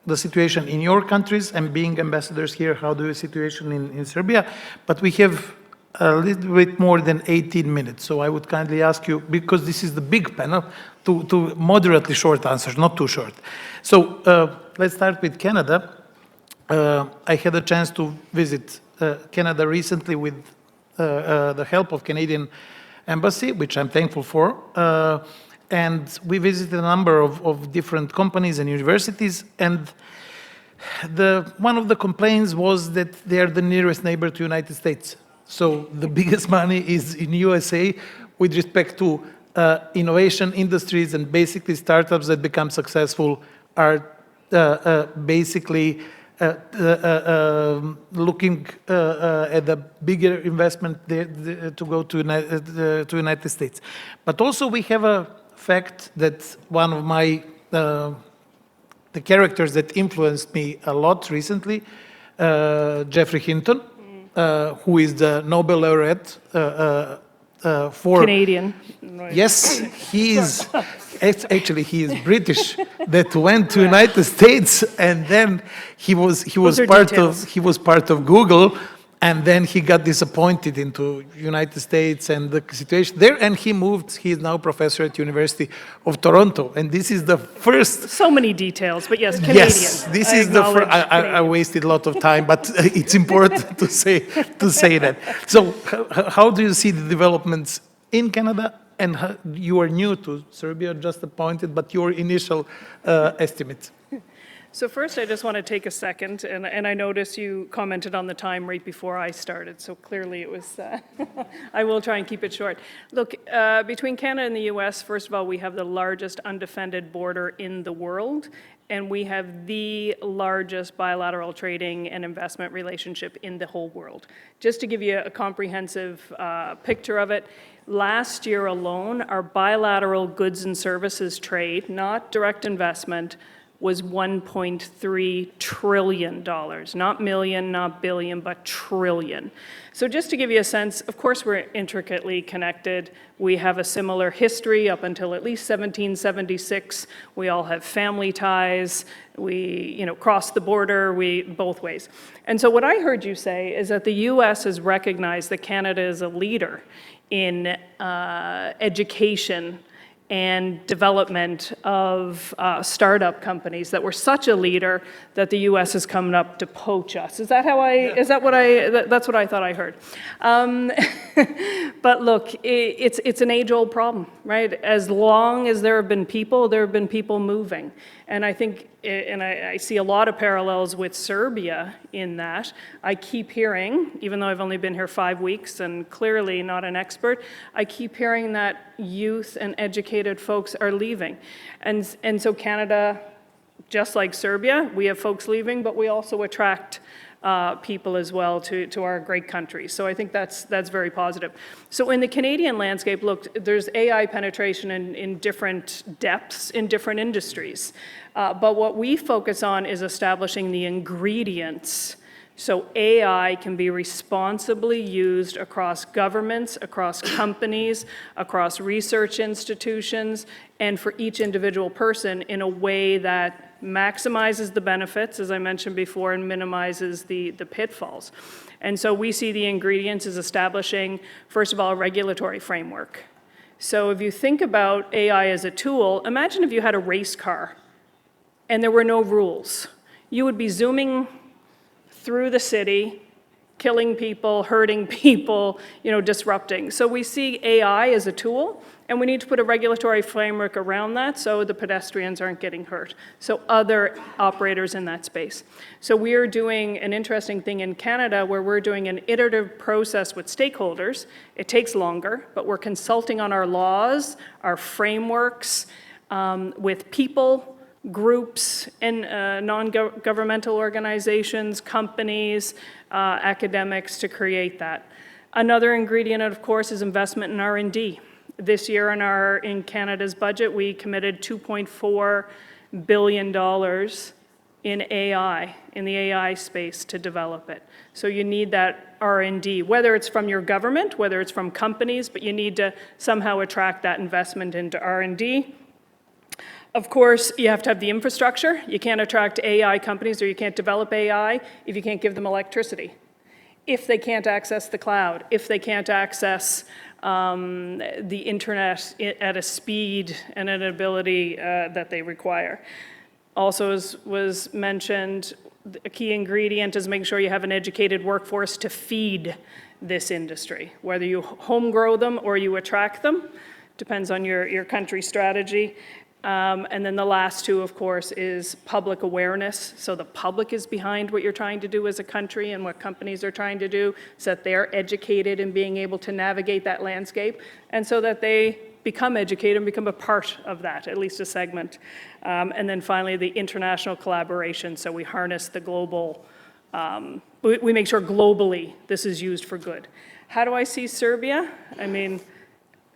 Speaker 1: the situation in your countries, and being ambassadors here, how do you see the situation in Serbia? But we have a little bit more than 18 minutes, so I would kindly ask you, because this is the big panel, to moderately short answers, not too short. So let's start with Canada. I had a chance to visit Canada recently with the help of Canadian Embassy, which I'm thankful for. And we visited a number of different companies and universities, and one of the complaints was that they are the nearest neighbor to the United States. So the biggest money is in USA with respect to innovation industries, and basically startups that become successful are basically looking at the bigger investment to go to United States. But also we have a fact that one of the characters that influenced me a lot recently, Geoffrey Hinton, who is the Nobel laureate for
Speaker 3: Canadian. Right.
Speaker 1: Yes, he is. Actually, he is British. That went to United States, and then he was part of Google. And then he got disappointed into United States and the situation there, and he moved. He is now professor at University of Toronto, and this is the first.
Speaker 3: So many details, but yes, Canadian.
Speaker 1: Yes, this is the first. I wasted a lot of time, but it's important to say that. So, how do you see the developments in Canada? And you are new to Serbia, just appointed, but your initial estimate.
Speaker 3: So first, I just want to take a second, and I noticed you commented on the time right before I started, so clearly it was, I will try and keep it short. Look, between Canada and the US, first of all, we have the largest undefended border in the world, and we have the largest bilateral trading and investment relationship in the whole world. Just to give you a comprehensive picture of it, last year alone, our bilateral goods and services trade, not direct investment, was $1.3 trillion, not million, not billion, but trillion. So just to give you a sense, of course we're intricately connected. We have a similar history up until at least 1776. We all have family ties. We, cross the border, both ways. And so what I heard you say is that the US has recognized that Canada is a leader in education and development of startup companies, that we're such a leader that the U.S. is coming up to poach us. Is that that's what I thought I heard. But look, it's an age-old problem, right? As long as there have been people moving. And I think, and I see a lot of parallels with Serbia in that. I keep hearing, even though I've only been here 5 weeks and clearly not an expert, I keep hearing that youth and educated folks are leaving. And so Canada just like Serbia, we have folks leaving, but we also attract people as well to our great country. So I think that's very positive. So in the Canadian landscape, look, there's AI penetration in different depths in different industries. But what we focus on is establishing the ingredients so AI can be responsibly used across governments, across companies, across research institutions, and for each individual person in a way that maximizes the benefits, as I mentioned before, and minimizes the pitfalls. And so we see the ingredients as establishing, first of all, a regulatory framework. So if you think about AI as a tool, imagine if you had a race car and there were no rules. You would be zooming through the city, killing people, hurting people, disrupting. So we see AI as a tool, and we need to put a regulatory framework around that so the pedestrians aren't getting hurt, so other operators in that space. So we are doing an interesting thing in Canada where we're doing an iterative process with stakeholders. It takes longer, but we're consulting on our laws, our frameworks, with people, groups, and non-governmental organizations, companies, academics to create that. Another ingredient, of course, is investment in R&D. This year in Canada's budget, we committed $2.4 billion in AI, in the AI space to develop it. So you need that R&D, whether it's from your government, whether it's from companies, but you need to somehow attract that investment into R&D. Of course, you have to have the infrastructure. You can't attract AI companies or you can't develop AI if you can't give them electricity, if they can't access the cloud, if they can't access the internet at a speed and an ability that they require. Also, as was mentioned, a key ingredient is making sure you have an educated workforce to feed this industry, whether you home grow them or you attract them, depends on your country strategy. And then the last two, of course, is public awareness. So the public is behind what you're trying to do as a country and what companies are trying to do, so that they're educated in being able to navigate that landscape, and so that they become educated and become a part of that, at least a segment. And then finally, the international collaboration. So we harness the global, we make sure globally this is used for good. How do I see Serbia? I mean,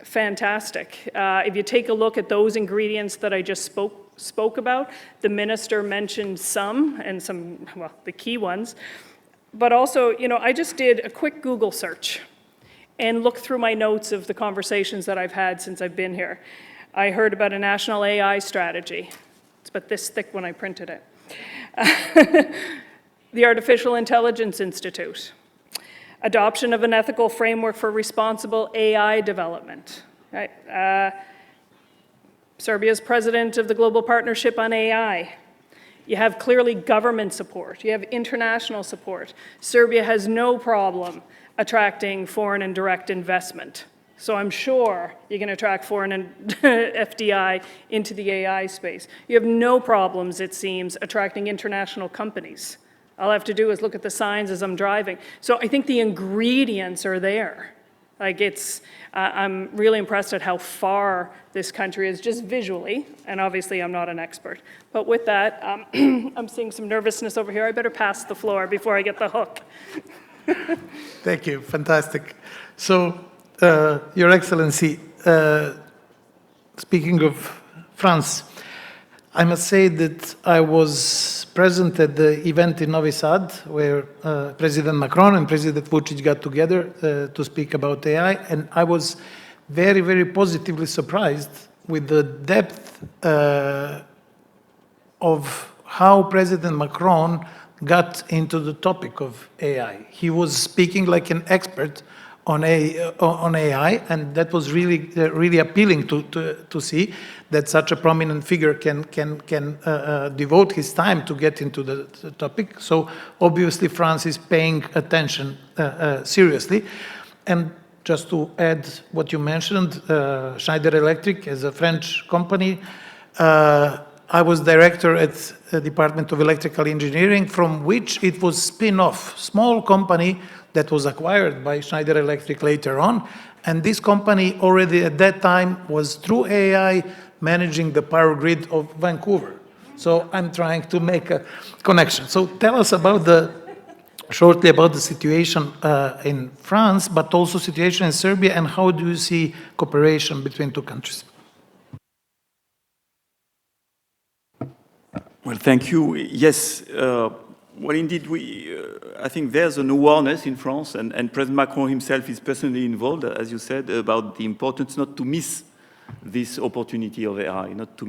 Speaker 3: fantastic. If you take a look at those ingredients that I just spoke about, the minister mentioned some, and some, well, the key ones. But also, I just did a quick Google search and looked through my notes of the conversations that I've had since I've been here. I heard about a national AI strategy. It's about this thick when I printed it. The Artificial Intelligence Institute. Adoption of an ethical framework for responsible AI development. Right? Serbia's president of the Global Partnership on AI. You have clearly government support. You have international support. Serbia has no problem attracting foreign and direct investment. So I'm sure you can attract foreign and FDI into the AI space. You have no problems, it seems, attracting international companies. All I have to do is look at the signs as I'm driving. So I think the ingredients are there. Like I'm really impressed at how far this country is just visually, and obviously I'm not an expert. But with that, I'm seeing some nervousness over here. I better pass the floor before I get the hook.
Speaker 1: Thank you, fantastic. So, Your Excellency, speaking of France, I must say that I was present at the event in Novi Sad where President Macron and President Vučić got together to speak about AI, and I was very, very positively surprised with the depth of how President Macron got into the topic of AI. He was speaking like an expert on AI, and that was really appealing to see that such a prominent figure can devote his time to get into the topic. So obviously France is paying attention seriously. And just to add what you mentioned, Schneider Electric is a French company. I was director at the Department of Electrical Engineering, from which it was spin-off, small company that was acquired by Schneider Electric later on. And this company already at that time was, through AI, managing the power grid of Vancouver. So I'm trying to make a connection. So tell us about shortly about the situation in France, but also situation in Serbia, and how do you see cooperation between two countries?
Speaker 4: Well, thank you. Yes, well, indeed, I think there's an awareness in France, and President Macron himself is personally involved, as you said, about the importance not to miss this opportunity of AI, not to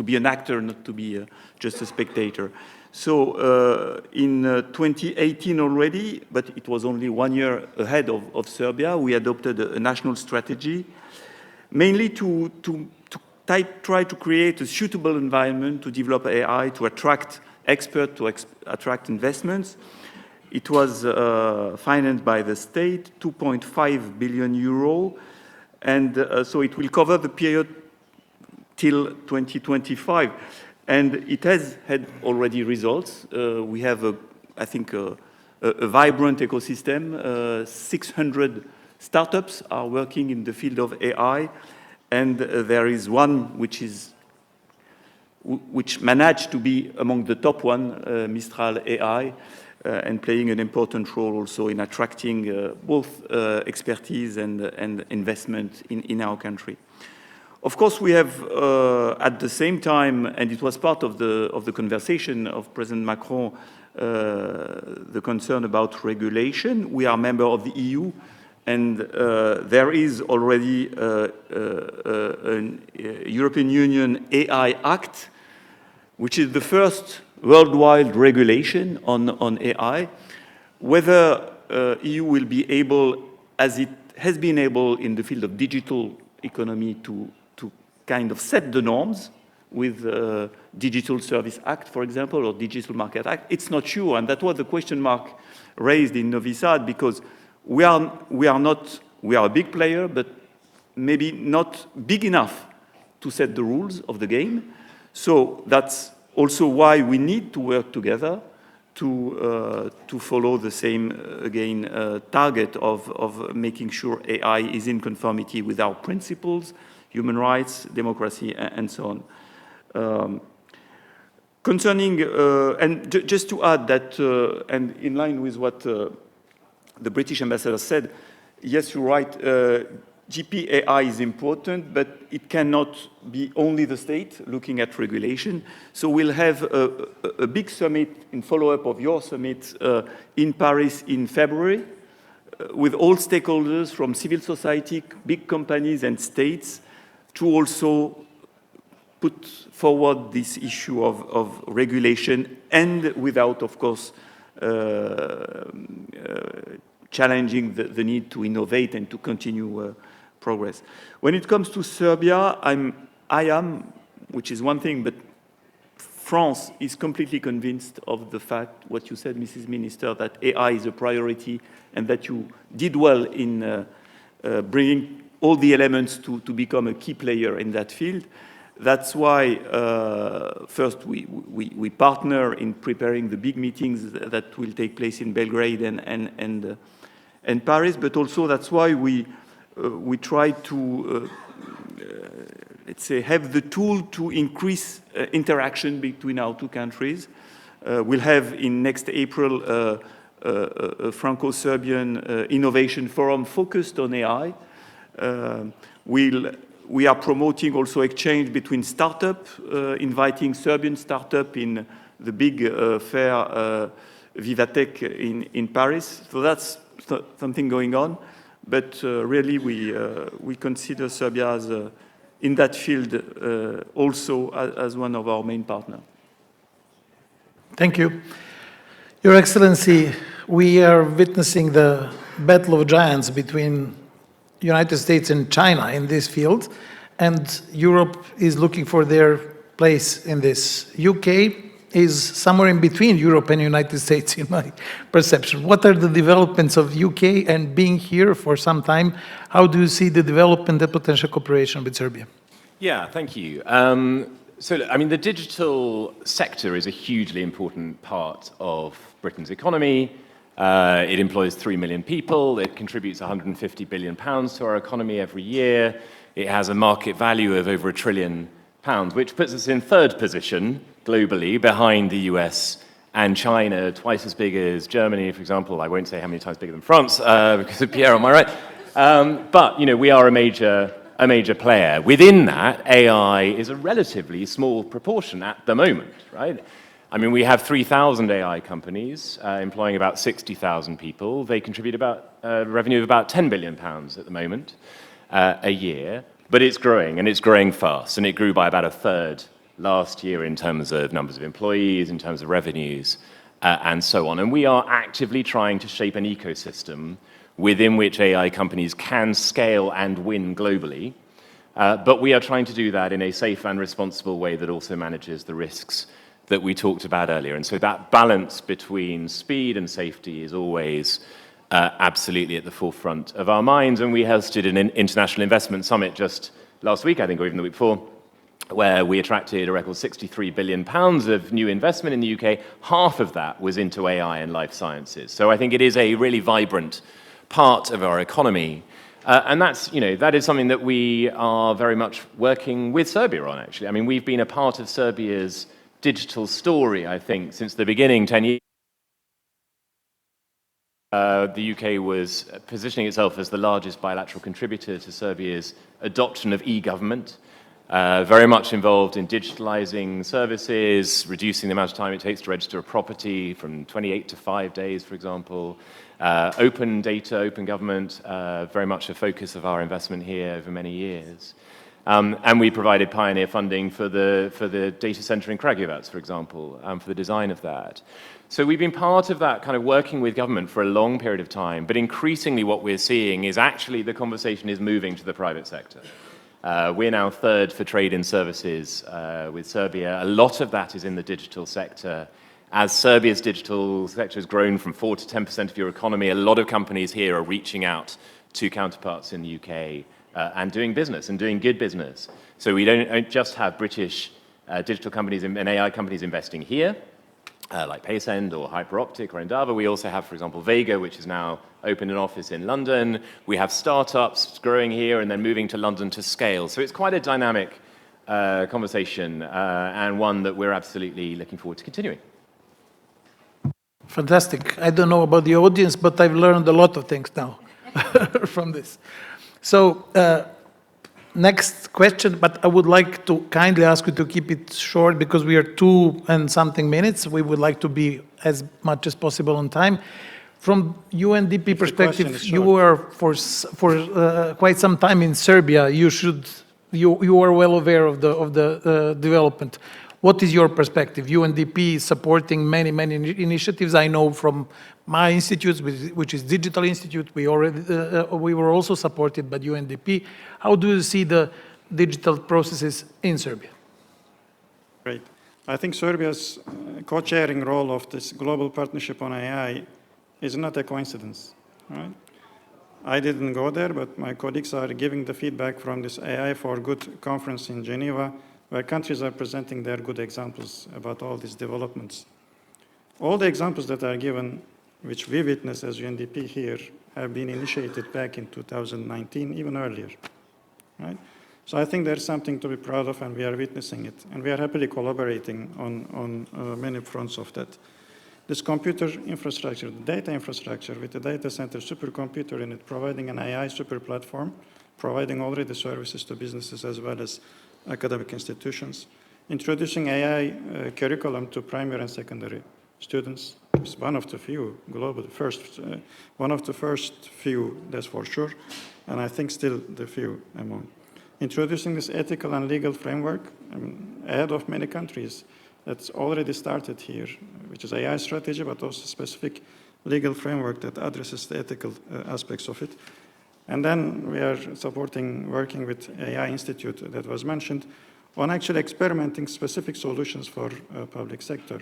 Speaker 4: be an actor, not to be just a spectator. So in 2018 already, but it was only 1 year ahead of Serbia, we adopted a national strategy, mainly to try to create a suitable environment to develop AI, to attract experts, to attract investments. It was financed by the state, 2.5 billion euro, and so it will cover the period till 2025. And it has had already results. We have, I think, a vibrant ecosystem. 600 startups are working in the field of AI, and there is one which managed to be among the top one, Mistral AI, and playing an important role also in attracting both expertise and investment in our country. Of course, we have at the same time, and it was part of the conversation of President Macron, the concern about regulation. We are a member of the EU, and there is already a European Union AI Act, which is the first worldwide regulation on AI. Whether EU will be able, as it has been able in the field of digital economy, to kind of set the norms with Digital Service Act, for example, or Digital Market Act, it's not sure, and that was the question mark raised in Novi Sad, because we are a big player, but maybe not big enough to set the rules of the game. So that's also why we need to work together to follow the same, again, target of making sure AI is in conformity with our principles, human rights, democracy, and so on. Concerning, and just to add that, and in line with what the British ambassador said, yes, you're right, GPAI is important, but it cannot be only the state looking at regulation. So we'll have a big summit in follow-up of your summit in Paris in February, with all stakeholders from civil society, big companies and states, to also put forward this issue of regulation, and without, of course, challenging the need to innovate and to continue progress. When it comes to Serbia, I am, which is one thing, but France is completely convinced of the fact, what you said, Mrs. Minister, that AI is a priority, and that you did well in bringing all the elements to become a key player in that field. That's why, first, we partner in preparing the big meetings that will take place in Belgrade and Paris, but also that's why we try to, let's say, have the tool to increase interaction between our two countries. We'll have in next April a Franco-Serbian innovation forum focused on AI. We are promoting also exchange between startups, inviting Serbian startups in the big fair Vivatech in Paris. So that's something going on. But really, we consider Serbia as, in that field, also as one of our main partners.
Speaker 1: Thank you. Your Excellency, we are witnessing the battle of giants between United States and China in this field, and Europe is looking for their place in this. UK is somewhere in between Europe and United States, in my perception. What are the developments of UK, and being here for some time, how do you see the development and potential cooperation with Serbia?
Speaker 5: Yeah, thank you. So, I mean, the digital sector is a hugely important part of Britain's economy. It employs 3 million people. It contributes £150 billion to our economy every year. It has a market value of over £1 trillion, which puts us in third position globally, behind the US and China, twice as big as Germany, for example. I won't say how many times bigger than France, because of Pierre on my right. But we are a major player. Within that, AI is a relatively small proportion at the moment, right? I mean, we have 3,000 AI companies employing about 60,000 people. They contribute about revenue of about £10 billion at the moment a year, but it's growing, and it's growing fast, and it grew by about a third last year in terms of numbers of employees, in terms of revenues, and so on. And we are actively trying to shape an ecosystem within which AI companies can scale and win globally, but we are trying to do that in a safe and responsible way that also manages the risks that we talked about earlier. And so that balance between speed and safety is always absolutely at the forefront of our minds. And we hosted an international investment summit just last week, I think, or even the week before, where we attracted a record £63 billion of new investment in the UK. Half of that was into AI and life sciences. So I think it is a really vibrant part of our economy. And that is something that we are very much working with Serbia on, actually. I mean, we've been a part of Serbia's digital story, I think, since the beginning, 10 years. The UK was positioning itself as the largest bilateral contributor to Serbia's adoption of e-government, very much involved in digitalizing services, reducing the amount of time it takes to register a property from 28 to 5 days, for example. Open data, open government, very much a focus of our investment here over many years. And we provided pioneer funding for the data center in Kragujevac, for example, for the design of that. So we've been part of that kind of working with government for a long period of time, but increasingly what we're seeing is actually the conversation is moving to the private sector. We're now third for trade in services with Serbia. A lot of that is in the digital sector. As Serbia's digital sector has grown from 4 to 10% of your economy, a lot of companies here are reaching out to counterparts in the UK and doing business, and doing good business. So we don't just have British digital companies and AI companies investing here, like Paysend or Hyperoptic or Endava. We also have, for example, Vega, which has now opened an office in London. We have startups growing here and then moving to London to scale. So it's quite a dynamic conversation, and one that we're absolutely looking forward to continuing.
Speaker 1: Fantastic. I don't know about the audience, but I've learned a lot of things now from this. So, next question, but I would like to kindly ask you to keep it short because we are 2 and something minutes. We would like to be as much as possible on time. From UNDP perspective, you were for quite some time in Serbia. You are well aware of the development. What is your perspective? UNDP is supporting many initiatives. I know from my institute, which is Digital Institute, we were also supported by UNDP. How do you see the digital processes in Serbia?
Speaker 6: Great. I think Serbia's co-chairing role of this global partnership on AI is not a coincidence, right? I didn't go there, but my colleagues are giving the feedback from this AI for Good conference in Geneva, where countries are presenting their good examples about all these developments. All the examples that are given, which we witness as UNDP here, have been initiated back in 2019, even earlier, right? So I think there's something to be proud of, and we are witnessing it. And we are happily collaborating on many fronts of that. This computer infrastructure, the data infrastructure with the data center supercomputer in it, providing an AI super platform, providing already services to businesses as well as academic institutions, introducing AI curriculum to primary and secondary students. It's one of the few global one of the first few, that's for sure, and I think still the few among. Introducing this ethical and legal framework ahead of many countries that's already started here, which is AI strategy, but also specific legal framework that addresses the ethical aspects of it. And then we are working with AI Institute that was mentioned, on actually experimenting specific solutions for public sector.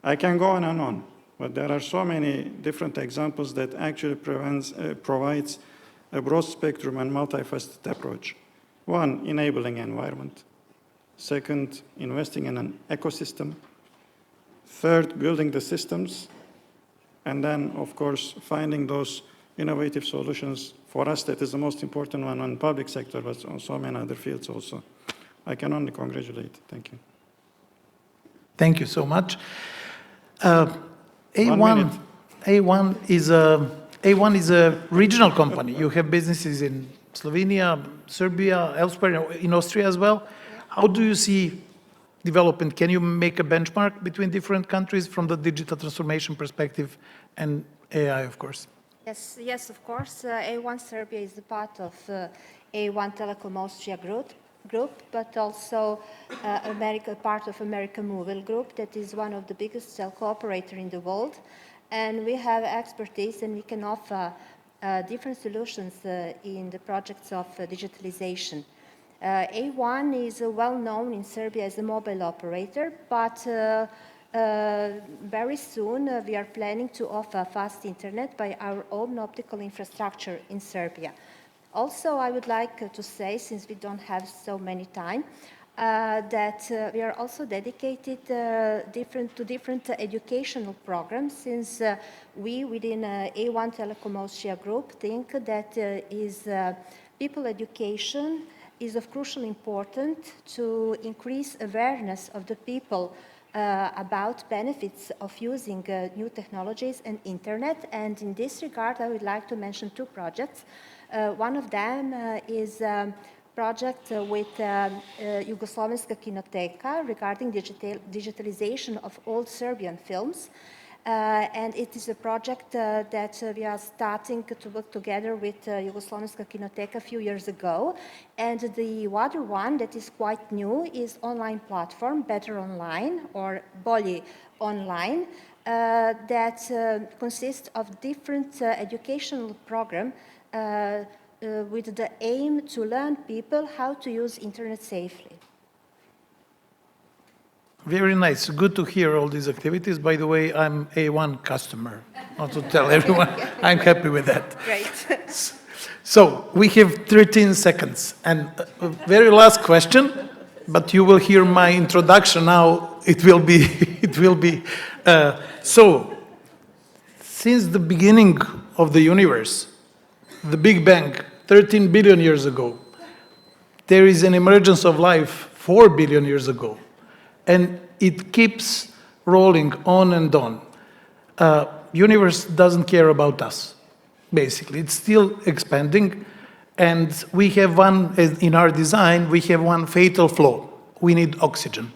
Speaker 6: I can go on and on, but there are so many different examples that actually provides a broad spectrum and multifaceted approach. One, enabling environment. Second, investing in an ecosystem. Third, building the systems. And then, of course, finding those innovative solutions. For us, that is the most important one on public sector, but on so many other fields also. I can only congratulate. Thank you.
Speaker 1: Thank you so much.
Speaker 6: minute.
Speaker 1: A1 is a regional company. You have businesses in Slovenia, Serbia, elsewhere, in Austria as well. How do you see development? Can you make a benchmark between different countries from the digital transformation perspective and AI, of course?
Speaker 7: Yes, of course. A1 Serbia is a part of A1 Telecom Austria group, but also part of American Mobile Group, that is one of the biggest telco operator in the world. And we have expertise and we can offer different solutions in the projects of digitalization. A1 is well known in Serbia as a mobile operator, but very soon we are planning to offer fast internet by our own optical infrastructure in Serbia. Also, I would like to say, since we don't have so many time, that we are also dedicated to different educational programs, since we within A1 Telecom Austria Group think that people education is of crucial importance to increase awareness of the people about benefits of using new technologies and internet. And in this regard, I would like to mention two projects. One of them is project with Jugoslovenska Kinoteka regarding digitalization of old Serbian films. And it is a project that we are starting to work together with Jugoslovenska Kinoteka a few years ago. And the other one that is quite new is online platform, Better Online or Bolji Online, that consists of different educational program with the aim to learn people how to use internet safely.
Speaker 1: Very nice. Good to hear all these activities. By the way, I'm A1 customer. Not to tell everyone. I'm happy with that.
Speaker 7: Great.
Speaker 1: So we have 13 seconds. And very last question, but you will hear my introduction now. It will be, so since the beginning of the universe, the Big Bang, 13 billion years ago, there is an emergence of life 4 billion years ago. And it keeps rolling on and on. Universe doesn't care about us, basically. It's still expanding. And we have one, in our design, we have one fatal flaw. We need oxygen.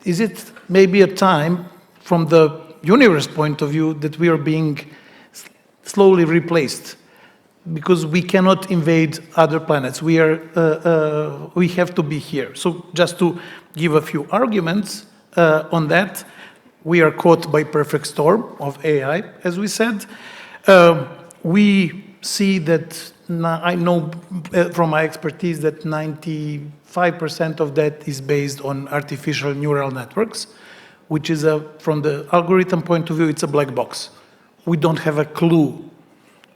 Speaker 1: Is it maybe a time, from the universe point of view, that we are being slowly replaced? Because we cannot invade other planets. We have to be here. So just to give a few arguments on that, we are caught by perfect storm of AI, as we said. We see that, I know from my expertise that 95% of that is based on artificial neural networks, which is, from the algorithm point of view, it's a black box. We don't have a clue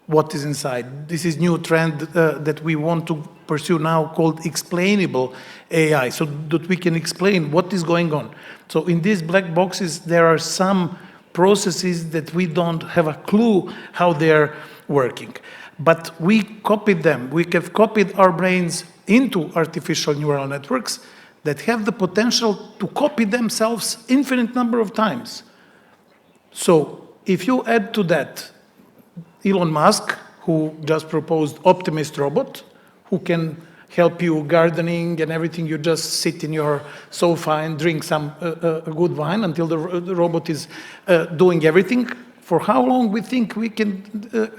Speaker 1: what is inside. This is new trend that we want to pursue now, called explainable AI, so that we can explain what is going on. So in these black boxes, there are some processes that we don't have a clue how they're working. But we copied them. We have copied our brains into artificial neural networks that have the potential to copy themselves infinite number of times. So if you add to that Elon Musk, who just proposed Optimist robot, who can help you gardening and everything. You just sit in your sofa and drink some good wine until the robot is doing everything. For how long we think we can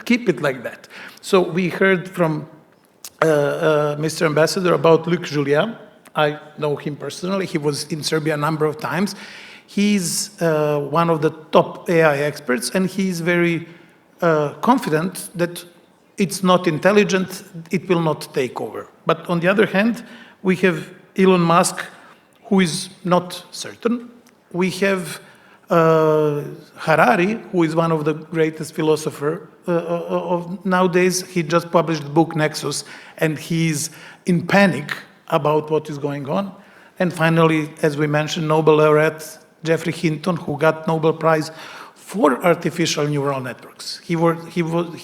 Speaker 1: keep it like that? So we heard from Mr. Ambassador about Luc Julia. I know him personally. He was in Serbia a number of times. He's one of the top AI experts, and he's very confident that it's not intelligent, it will not take over. But on the other hand, we have Elon Musk, who is not certain. We have Harari, who is one of the greatest philosophers of nowadays. He just published the book Nexus, and he's in panic about what is going on. And finally, as we mentioned, Nobel laureate Geoffrey Hinton, who got Nobel Prize for artificial neural networks. He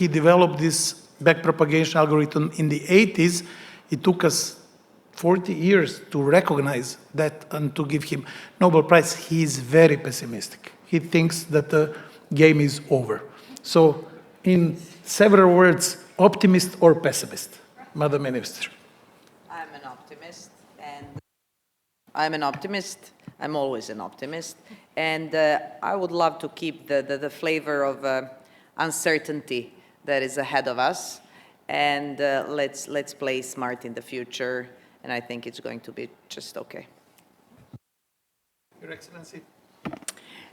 Speaker 1: developed this backpropagation algorithm in the 80s. It took us 40 years to recognize that and to give him Nobel Prize, he is very pessimistic. He thinks that the game is over. So in several words, optimist or pessimist, Madam Minister?
Speaker 2: I'm an optimist, and I'm an optimist. I'm always an optimist. And I would love to keep the flavor of uncertainty that is ahead of us. And let's play smart in the future. And I think it's going to be just okay.
Speaker 1: Your Excellency.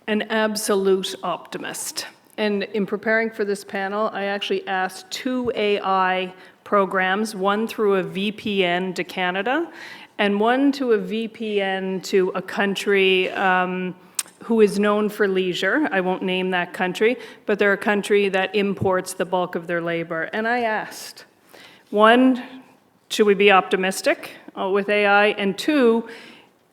Speaker 3: An absolute optimist. And in preparing for this panel, I actually asked 2 AI programs, one through a VPN to Canada, and one to a VPN to a country who is known for leisure. I won't name that country, but they're a country that imports the bulk of their labor. And I asked, 1, should we be optimistic with AI? And 2,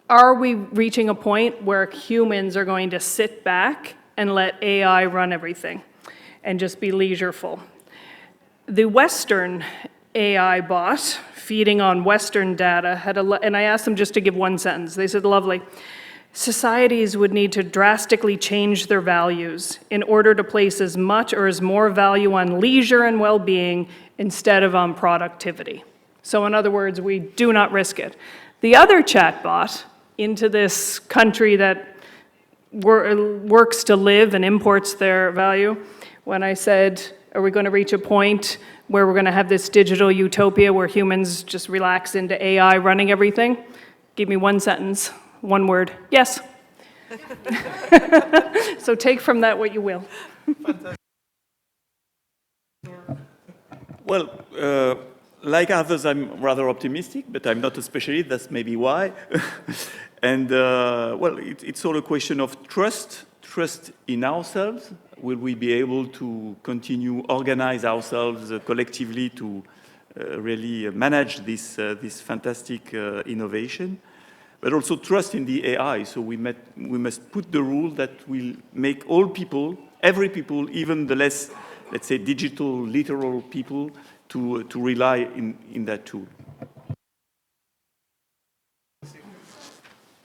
Speaker 3: are we reaching a point where humans are going to sit back and let AI run everything and just be leisureful? The Western AI bot, feeding on Western data, and I asked them just to give one sentence. They said, lovely. Societies would need to drastically change their values in order to place as much or as more value on leisure and well-being instead of on productivity. So in other words, we do not risk it. The other chatbot into this country that works to live and imports their value, when I said, are we going to reach a point where we're going to have this digital utopia where humans just relax into AI running everything? Give me one sentence, one word, yes. So take from that what you will.
Speaker 4: Well, like others, I'm rather optimistic, but I'm not a specialist, that's maybe why. And, well, it's all a question of trust in ourselves. Will we be able to continue organize ourselves collectively to really manage this fantastic innovation? But also trust in the AI. So we must put the rule that will make all people, every people, even the less, let's say, digital, literal people, to rely in that tool.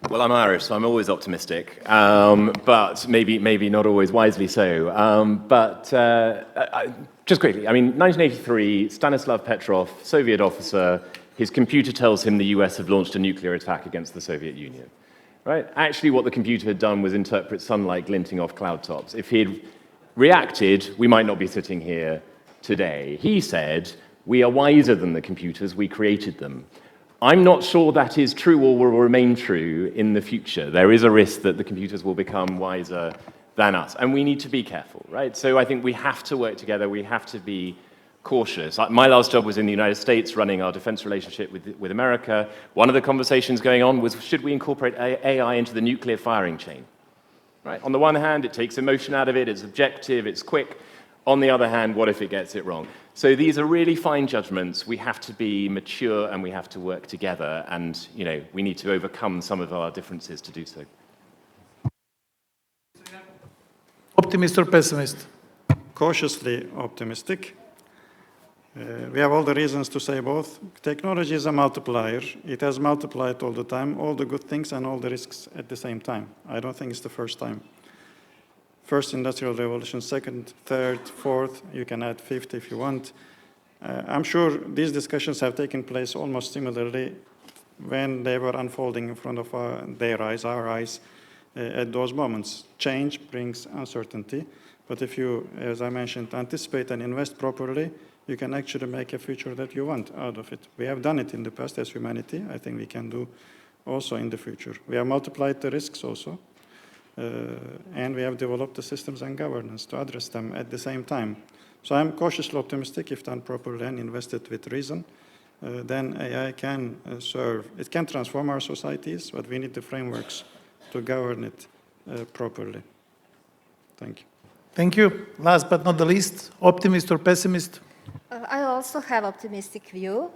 Speaker 5: Well, I'm Irish, so I'm always optimistic, but maybe not always wisely so. Just quickly, I mean, 1983, Stanislav Petrov, Soviet officer, his computer tells him the US have launched a nuclear attack against the Soviet Union, right? Actually, what the computer had done was interpret sunlight glinting off cloud tops. If he'd reacted, we might not be sitting here today. He said, we are wiser than the computers, we created them. I'm not sure that is true or will remain true in the future. There is a risk that the computers will become wiser than us, and we need to be careful, right? So I think we have to work together, we have to be cautious. My last job was in the United States, running our defense relationship with America. One of the conversations going on was, should we incorporate AI into the nuclear firing chain? Right? On the one hand, it takes emotion out of it, it's objective, it's quick. On the other hand, what if it gets it wrong? So these are really fine judgments. We have to be mature and we have to work together, and we need to overcome some of our differences to do so.
Speaker 1: Optimist or pessimist?
Speaker 6: Cautiously optimistic. We have all the reasons to say both. Technology is a multiplier. It has multiplied all the time, all the good things and all the risks at the same time. I don't think it's the first time. First industrial revolution, second, third, fourth, you can add fifth if you want. I'm sure these discussions have taken place almost similarly when they were unfolding in front of our eyes, at those moments. Change brings uncertainty, but if you, as I mentioned, anticipate and invest properly, you can actually make a future that you want out of it. We have done it in the past as humanity. I think we can do also in the future. We have multiplied the risks also. And we have developed the systems and governance to address them at the same time. So I'm cautiously optimistic. If done properly and invested with reason, then AI can serve. It can transform our societies, but we need the frameworks to govern it properly. Thank you.
Speaker 1: Thank you. Last but not the least, optimist or pessimist?
Speaker 7: I also have optimistic view.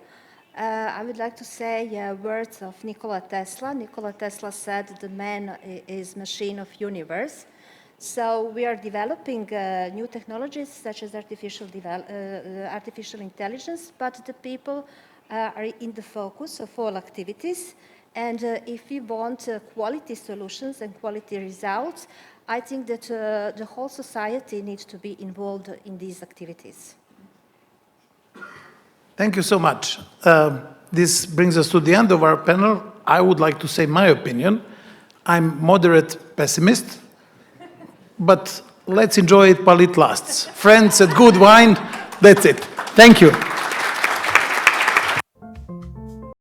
Speaker 7: I would like to say words of Nikola Tesla. Nikola Tesla said the man is machine of universe. So we are developing new technologies such as artificial intelligence, but the people are in the focus of all activities. And if we want quality solutions and quality results, I think that the whole society needs to be involved in these activities.
Speaker 1: Thank you so much. This brings us to the end of our panel. I would like to say my opinion. I'm moderate pessimist, but let's enjoy it while it lasts. Friends and good wine, that's it. Thank you.